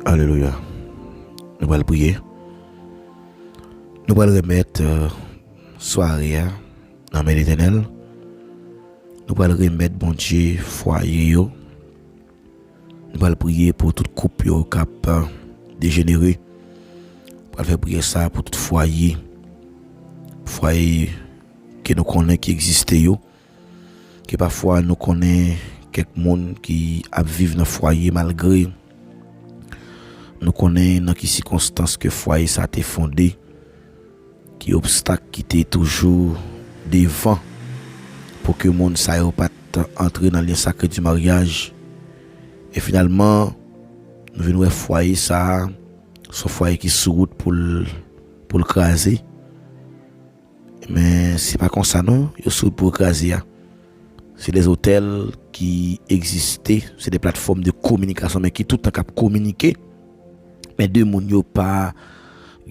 Alléluia. Nous allons prier. Nous allons remettre soirée dans l'Éternel. Nous allons remettre bon Dieu foyer. Nous allons prier pour toute couple cap dégénéré. Nous allons faire prier ça pour tout foyer que nous connaissons qui existe que parfois nous connaissons quelques monde qui vivent dans le foyer malgré nous connaissons dans quelles circonstances que foyer ça a été fondé, qui obstacle qui était toujours devant pour que le monde ça pas entrer dans le sacré du mariage. Et finalement, nous venons voir foyer ça, ce foyer qui sur route pour le craser. Mais c'est pas comme ça non, il sur route pour craser. C'est des hôtels qui existaient, c'est des plateformes de communication mais qui tout le temps communiquer. Mais deux moun yo pas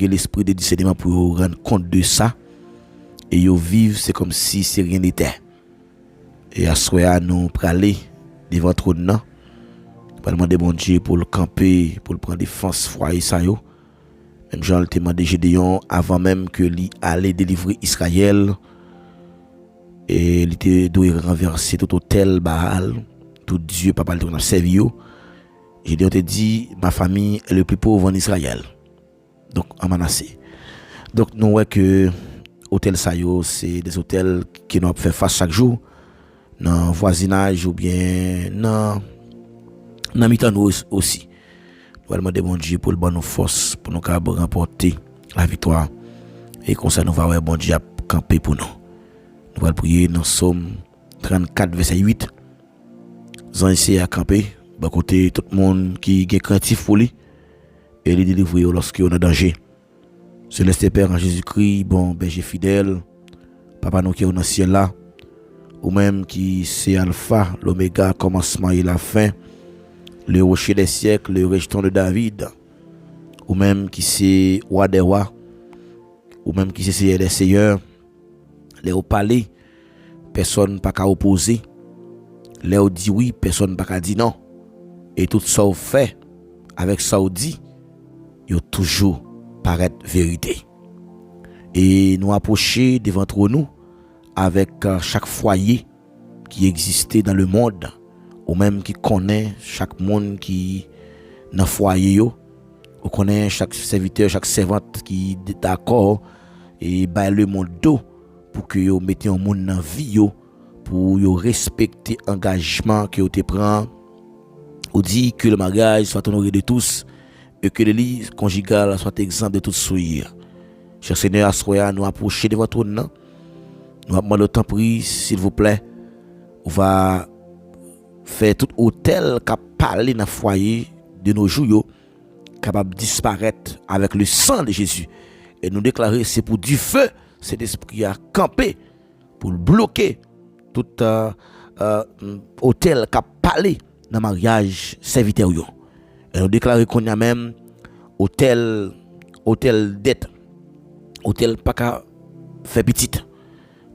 l'esprit de discernement pour rendre compte de ça et yo vivent c'est comme si c'est rien n'était. Et à soir nous praler devant trône nan, pour demander bon Dieu pour le camper, pour le prendre défense foyer ça yo. Même Jean le demandé Gédéon avant même que lui allait délivrer Israël et il était doit renverser tout hôtel Baal, tout Dieu papa le a servi yo. Gédéon te dit ma famille est le plus pauvre en Israël. Donc en Manassé. Donc nous voyons que hôtel ça yo c'est des hôtels qui nous fait face chaque jour dans voisinage ou bien dans mitan nous aussi. Nous allons demander bon Dieu pour le bon nous force pour nous capables remporter la victoire et comme ça nous va voir bon Dieu à camper pour nous. Nous allons prier dans Somme 34 verset 8. Nous essayer à camper bon côté tout le monde qui est craintif pour lui et les délivrer lorsque on est en danger. Céleste Père en Jésus-Christ, bon berger fidèle, papa nous qui est dans le ciel là, ou même qui c'est alpha, l'oméga, commencement et la fin, le rocher des siècles, le rejeton de David, ou même qui c'est roi des rois, ou même qui c'est seigneur des seigneurs, les au palais, personne pas qu'à opposer, les au dit oui, personne pas qu'à dire non, et tout ça au fait, avec ça au dit, il y a toujours paraître vérité. Et nous approcher devant nous avec chaque foyer qui existait dans le monde, ou même qui connaît chaque monde qui dans foyer yo, ou connaît chaque serviteur, chaque servante qui est d'accord et bail le monde d'eau pour que yo mettez un monde dans vie yo, pour yo respecter engagement que yo te prend, ou dit que le mariage soit honoré de tous et que le lit conjugal soit exempt de toute souillure. Cher Seigneur, soyez nous approcher de votre nom. Nous avons demandé le temps pris, s'il vous plaît. On va faire tout hôtel qui a parlé dans le foyer de nos jours, capable de disparaître avec le sang de Jésus. Et nous déclarer c'est pour du feu, cet esprit a campé pour bloquer tout hôtel qui a parlé dans le mariage serviteur. Et nous déclarer qu'on y a même hôtel dette, hôtel pas qu'à faire petite,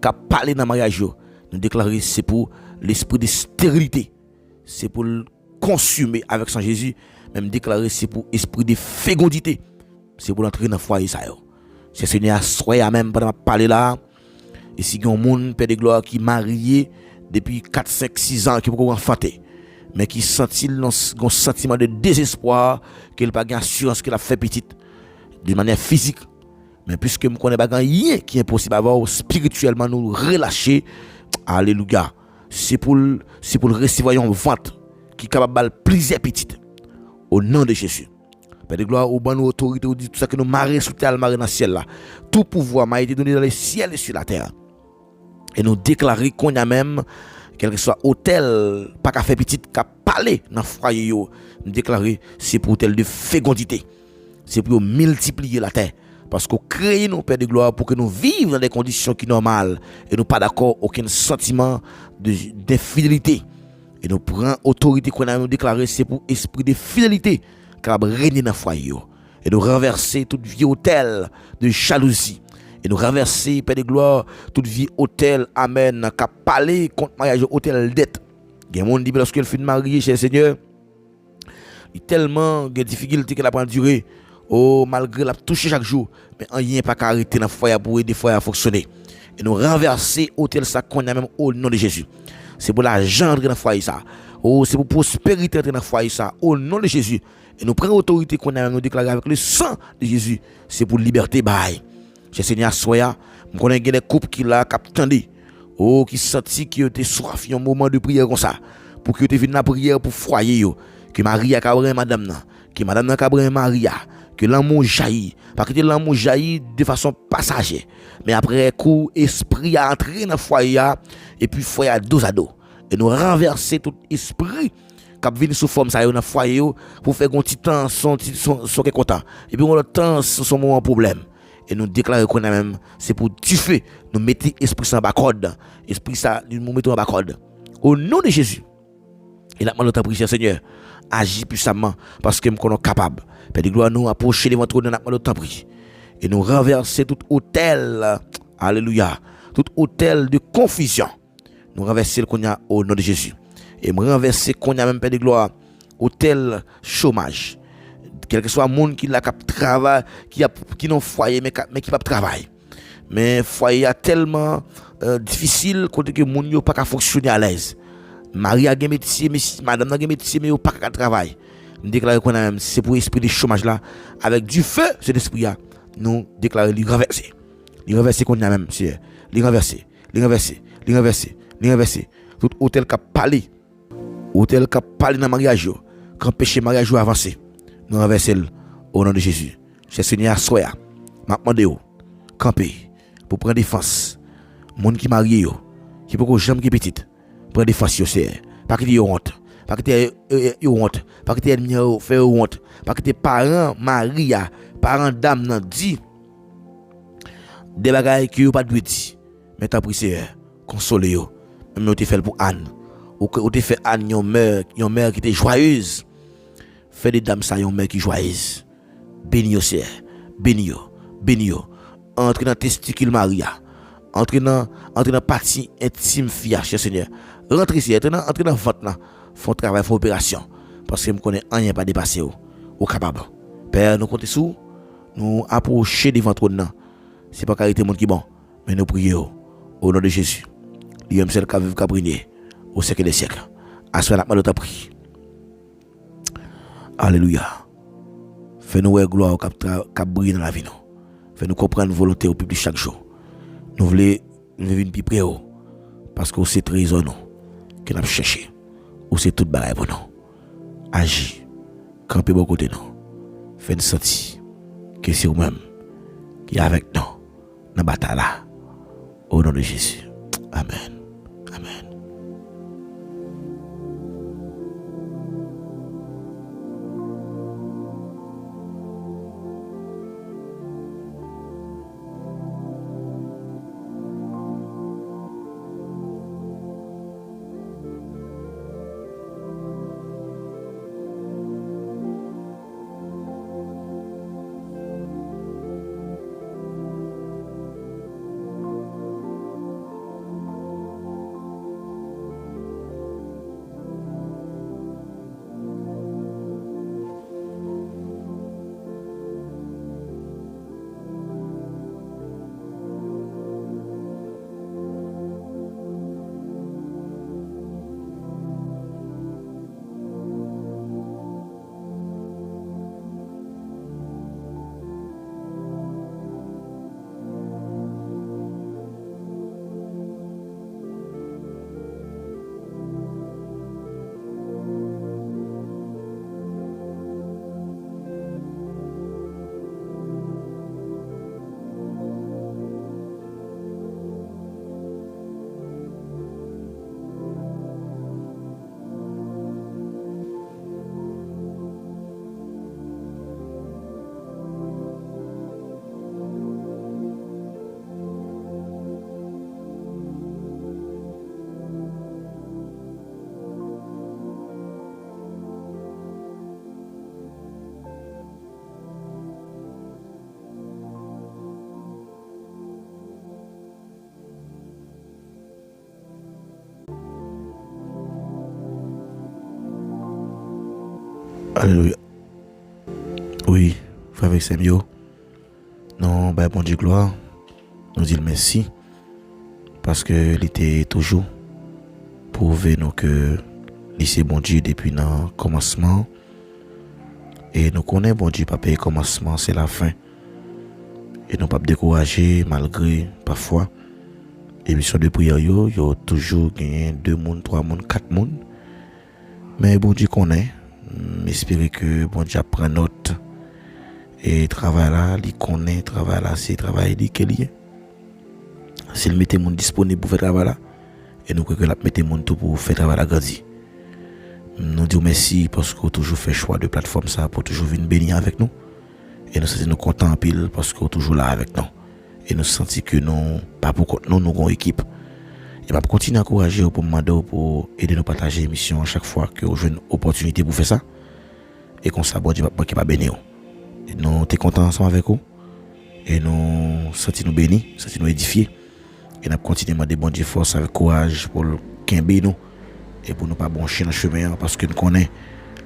qu'à parler dans le mariage. Nous déclarer c'est pour l'esprit de stérilité, c'est pour le consumer avec son Jésus. Même déclarer c'est pour l'esprit de fécondité, c'est pour l'entrer dans le foyer. C'est Seigneur, soyez même pendant parler là. Et si il y a un monde, Père de gloire, qui est marié depuis 4, 5, 6 ans, qui peut enfanter, mais qui sentit un sentiment de désespoir, qu'il n'a pas d'assurance qu'il a fait petite, de manière physique. Mais puisque nous ne connaissons pas rien qui est impossible à avoir spirituellement, nous relâcher. Alléluia. C'est pour le recevoir en vente qui est capable de plaisir petite. Au nom de Jésus. Père de gloire, au bon autorité, au dit tout ça que nous marrer sous terre, marrer dans le ciel là. Tout pouvoir m'a été donné dans le ciel et sur la terre. Et nous déclarer qu'on y a même, quel que soit hôtel, pas qu'à faire petite, qu'à parler dans le foyer, nous déclarer c'est pour hôtel de fécondité. C'est pour multiplier la terre. Parce qu'on crée nos Père de gloire pour que nous vivions dans des conditions qui sont normales. Et nous pas d'accord aucun sentiment d'infidélité. Et nous prenons autorité qu'on a déclaré, c'est pour esprit de fidélité qui va régner dans le foyer. Et nous renverser toute vie hôtel de jalousie. Et nous renverser, Père de gloire, toute vie hôtel, amen, qui a parlé contre mariage hôtel dette. Il y a un monde qui dit, lorsqu'il fait marier chez le Seigneur, il y a tellement de difficultés qu'elle a enduré. Oh, malgré la touche chaque jour, mais rien pas arrêter dans le foyer pour aider le foyer à fonctionner. Et nous renverser hôtel ça qu'on a même au nom de Jésus. C'est pour l'argent entrer dans le foyer ça. Oh, c'est pour prospérité entrer dans le foyer ça au nom de Jésus. Et nous prenons l'autorité qu'on a nous déclaré avec le sang de Jésus. C'est pour liberté bail. Cher Seigneur, soya, nous connaissons des couples qui là captandi. Oh, qui senti qui était soif un moment de prière comme ça. Pour que tu viennes la prière pour foyer yo. Que Maria cabré madame nan, que madame nan cabré Maria. Que l'amour jaillit, parce que l'amour jaillit de façon passagère, mais après coup esprit a entré dans le foyer et puis foyer à dos à dos et nous renverser tout esprit qui vient sous forme ça dans le foyer pour faire un petit temps son content et puis on le temps son moment problème et nous déclarer qu'on a même c'est pour tuer nous mettre esprit ça en bas code esprit ça nous mettons en bas code au nom de Jésus. Et là, notre prière, Seigneur, agis puissamment parce que nous sommes capables. Père de gloire, nous approcher devant toi, notre prière. Et nous renverser tout hôtel Alléluia. Tout hôtel de confusion, nous renverser qu'on a au nom de Jésus. Et nous renverser qu'on a même Père de gloire, hôtel chômage. Quel que soit le monde qui travaille, qui n'ont foyer, mais qui pas travail. Mais foyer est tellement difficile que les gens ne peuvent pas fonctionner à l'aise. Marie a un métier, madame a un métier, mais il pas de travail. Nous déclarons qu'on a même, c'est pour l'esprit de chômage là, avec du feu, cet esprit-là, nous déclarons les renverser. Les renverser qu'on a même, c'est les renverser, les renverser, les renverser, les renverser. Tout hôtel qui a parlé dans le mariage, quand péché mariage avancé, nous renversons au nom de Jésus. Cher Seigneur, soya, m'a demandé camper pour prendre défense. Monde qui marié qui peut jamais qui petite, prendre défense c'est pas que honte, pas que honte, pas que ennemi fait honte, pas que parents Maria, parents dame nan dit des bagages qui pas dû dire. Mais ta prière, consoler yo. Même on te fait pour Anne. Ou te fait Anne yon mère qui était joyeuse. Fait des dames ça yon mère qui joyeuse. Béni yo Seigneur, béni yo. Entre dans testicule Maria. Entre dans partie intime fia, cher Seigneur. Rentre ici, entre dans ventre là, font travail, font opération parce que me connais rien pas dépasser au capable. Père, nous comptons sur nous approcher devant trône là. C'est pas carité monde qui bon, mais nous prions au nom de Jésus. Il y a celle qui vivre qui briller au siècle des siècles. Assois la main de ta prière. Alléluia. Fais-nous gloire qui brille dans la vie nous. Fais-nous comprendre volonté au public chaque jour. Nous voulons venir plus près parce que c'est trésor nous que nous cherchons. Ou c'est tout bagaille pour nous. Agis. Campez bon côté nous. Fais-nous sentir que c'est vous-même qui est avec nous dans la bataille là. Au nom de Jésus. Amen. Amen. Alléluia. Oui, frère avec Samuel. Non, ben bon Dieu gloire. Nous disons merci. Parce que il était toujours prouvé nous que c'est bon Dieu depuis le commencement. Et nous connaissons bon Dieu, papa, le commencement, c'est la fin. Et nous ne pas décourager malgré parfois. Émission de prière, il y a toujours gagné 2 personnes, 3 personnes, 4 personnes. Mais bon Dieu connaît. J'espère que bon Dieu prend note. Et travail là, il connaît, travail là, c'est travail qui est lié. S'il mettait mon disponible pour faire travail là, et nous croyons que la mettez mon tout pour faire travail là grandi. Nous disons merci parce qu'on toujours fait choix de plateforme ça pour toujours venir bénir avec nous. Et nous sommes contents en pile parce qu'on est toujours là avec nous. Et nous sentons que nous, pas pour nous, nous avons une équipe. Et va continuer à encourager pour demander pour aider nous partager l'émission à chaque fois que vous avez une opportunité pour faire ça. Et qu'on s'abonne qui va bénir. Et nous sommes contents ensemble avec vous. et nous sentons nous bénis, sentons nous édifiés. Et nous continuons à demander bon Dieu force avec courage pour le quimber nous et pour nous pas brancher dans le chemin parce que nous connaissons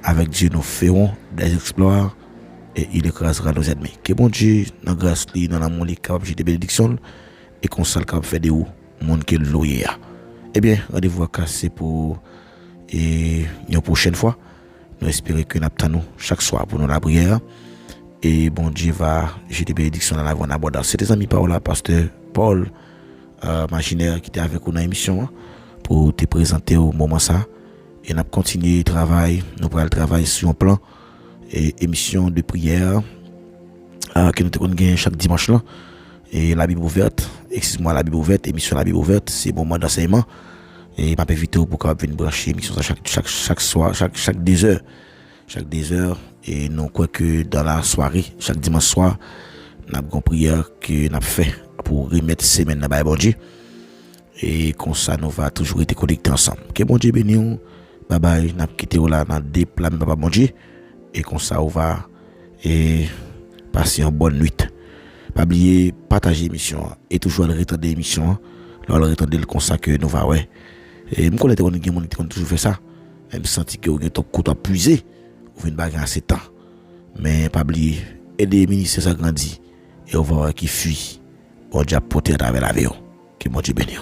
avec Dieu nous ferons des exploits et il écrasera nos ennemis. Que bon Dieu dans grâce lui dans l'amour lui capable de bénédiction et qu'on soit capable de faire des monde qui loyer. Eh bien, rendez-vous à casser pour une prochaine fois. Nous espérons que nous attendons chaque soir pour nous la prière et bon Dieu va jeter bénédiction dans la voie d'abondance. C'est des amis Paola, pasteur Paul Maginaire qui était avec nous dans l'émission pour te présenter au moment ça et nous continuer le travail, nous prenons le travail sur un plan et émission de prière que nous avons chaque dimanche là et la Bible ouverte, excuse-moi la Bible ouverte, émission la Bible ouverte, c'est bon moment d'enseignement et m'a invité pour qu'on venir brancher émission chaque soir, chaque 2 heures. Chaque 2 heures et nous crois que dans la soirée, chaque dimanche soir, nous avons une prière que nous avons fait pour remettre semaine dans bon Dieu. Et comme ça, nous va toujours être connectés ensemble. Que bon Dieu bénisse. Bye bye. Nous avons quitté là dans des plans, papa bon Dieu. Et comme ça, on va passer une bonne nuit. Pas oublier, partager l'émission et toujours le retard de l'émission. Le retard de le constat que nous va, ouais. Et je connais que nous avons toujours fait ça. Même senti que nous avons puisé. Vous venez bagarre assez temps. Mais pas oublier, aider les ministres ça grandit. Et on va voir qui fuit. Bon Dieu porter à travers l'avion. Que mon Dieu bénisse.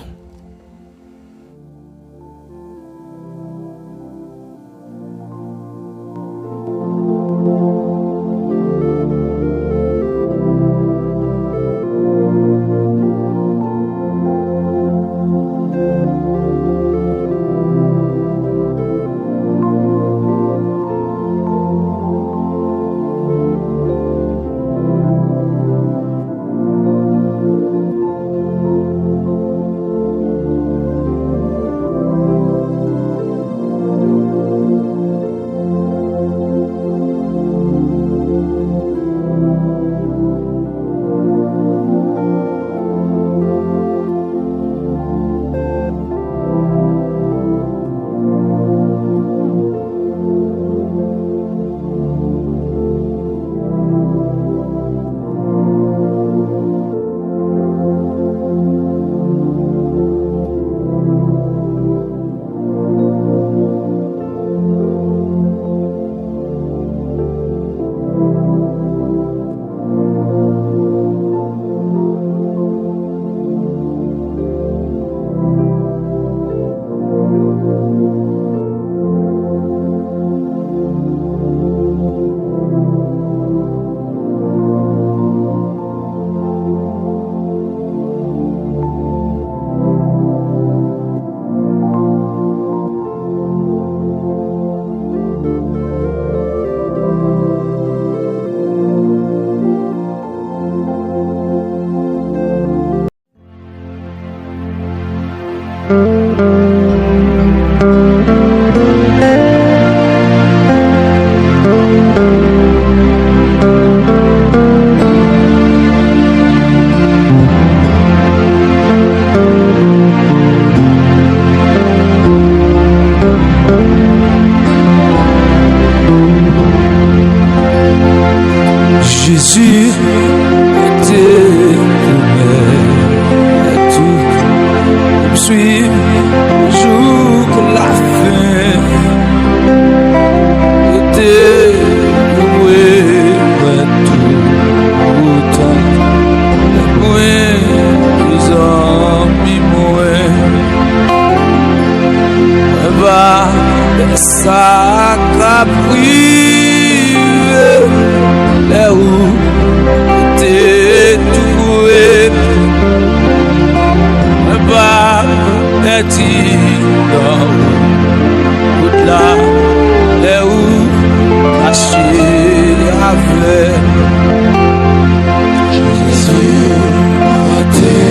Jésus était tout me suivre jusqu'à la fin. Était tout les amis va ça là où t'es trouvé, bah t'es dans là où caché avec Jésus t'es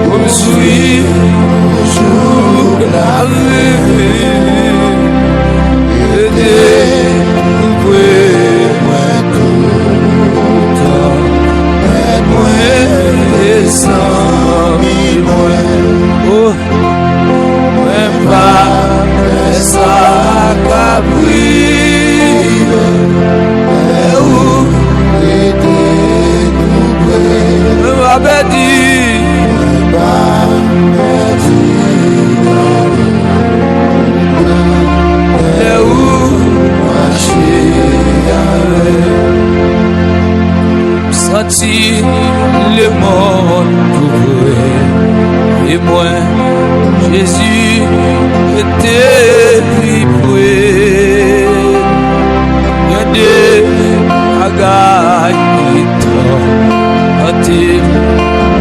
comme suis jour la vie. Sans moi, Jésus était plus près. Regardez, agaille,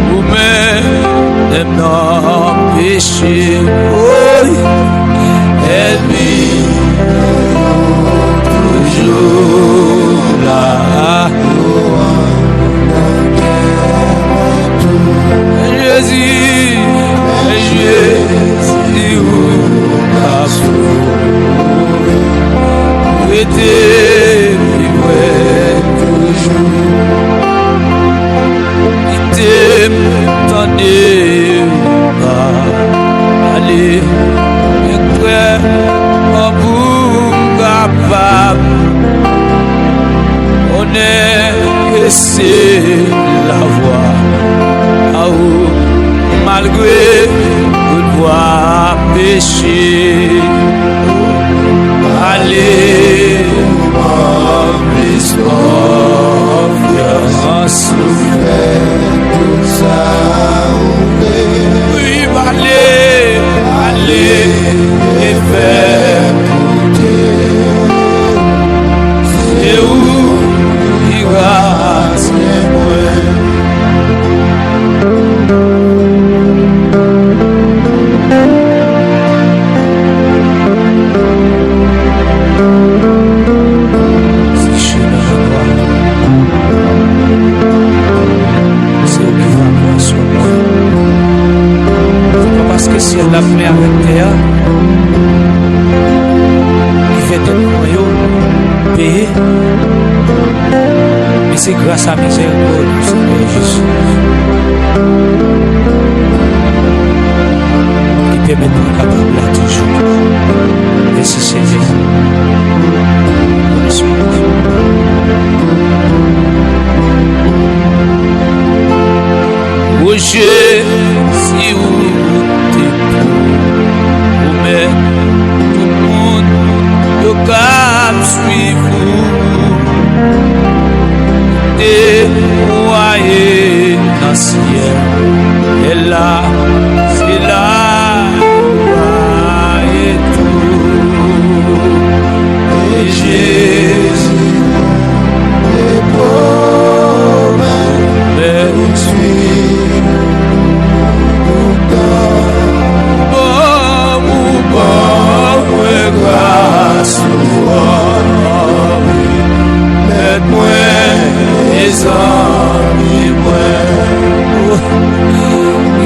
vous-même, non péché. Elle vit toujours là. Jésus, où était toujours. Il t'aime, t'en pas. Allez, prêt, en bout capable. On est c'est la voie. Ah où, malgré le doigt péché. Allez, en plus confiance. Tout ça, oui, allez, et faire c'est où il va, c'est moi. Parce que si elle l'a fait avec Théa, il fait tout le royaume payer. Mais c'est grâce à miséricorde du Seigneur Jésus qui permet de nous capable là toujours. Merci Seigneur. Roger, si vous mais tout le monde le cap suit vous dévoyé dans le ciel et là c'est là et tout et Jésus est beau mais suis grâce moi les amis moi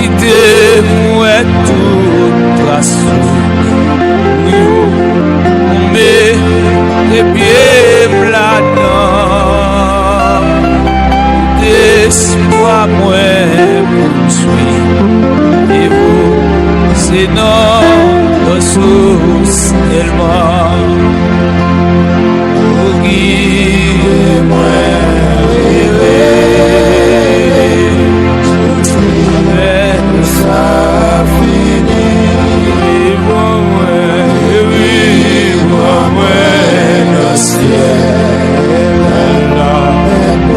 idée moi toute grâce mais les pieds là-dedans d'espoir moi poursuit et vous c'est notre ressource tellement pour guider moi ça finit vivre moi dans le ciel là les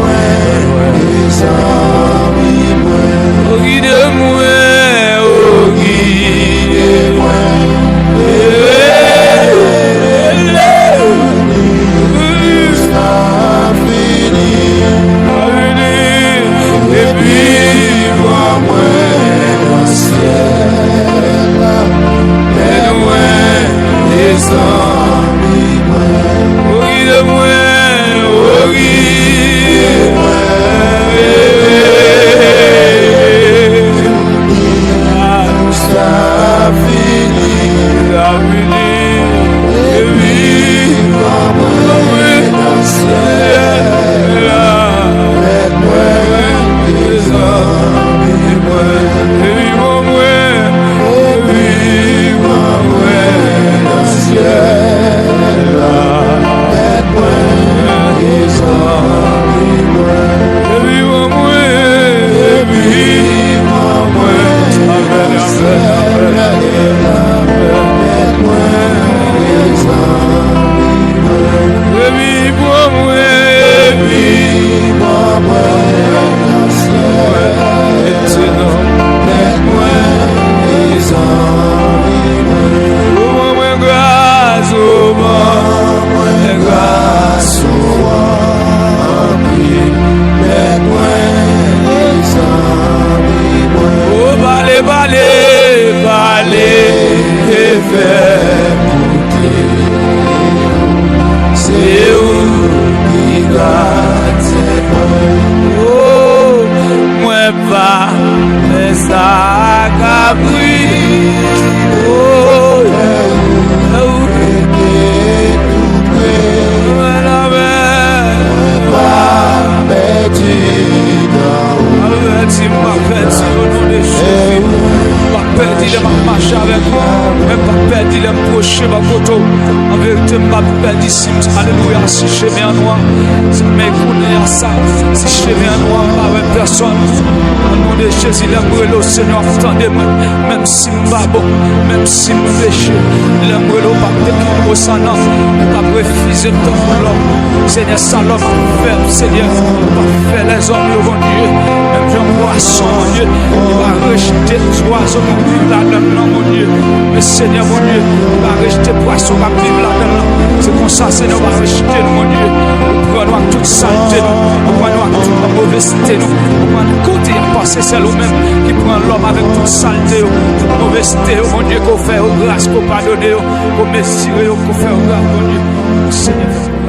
amis moi guide-moi marcher avec vous. Même pas perdre les proches, ma photo. En vérité, je pas perdre ici. Alléluia, si chemin en noir, si je m'écoute à ça, si chemin en noir, pas avec personne. Au nom de Jésus, l'amour le Seigneur, attendez-moi. Même si je suis bon, même si je péché, l'amour le pas de au sang, pas refuser de l'homme. Seigneur, ça l'homme fait, Seigneur, pas faire les hommes, mon Dieu. Même un poisson, mon Dieu, il va rejeter les oiseaux qui vivent là-dedans, mon Dieu. Mais Seigneur, mon Dieu, il va rejeter les poissons qui vivent là-dedans. C'est comme ça, Seigneur, va rejeter nous, mon Dieu. Nous prenons toute saleté, nous prenons toute mauvaiseté, nous prenons côté à passer, c'est nous-mêmes qui prenons l'homme avec toute saleté, toute mauvaiseté, mon Dieu, qu'on fait grâce, qu'on pardonne, qu'on mesure, qu'on fait grâce, mon Dieu. Seigneur.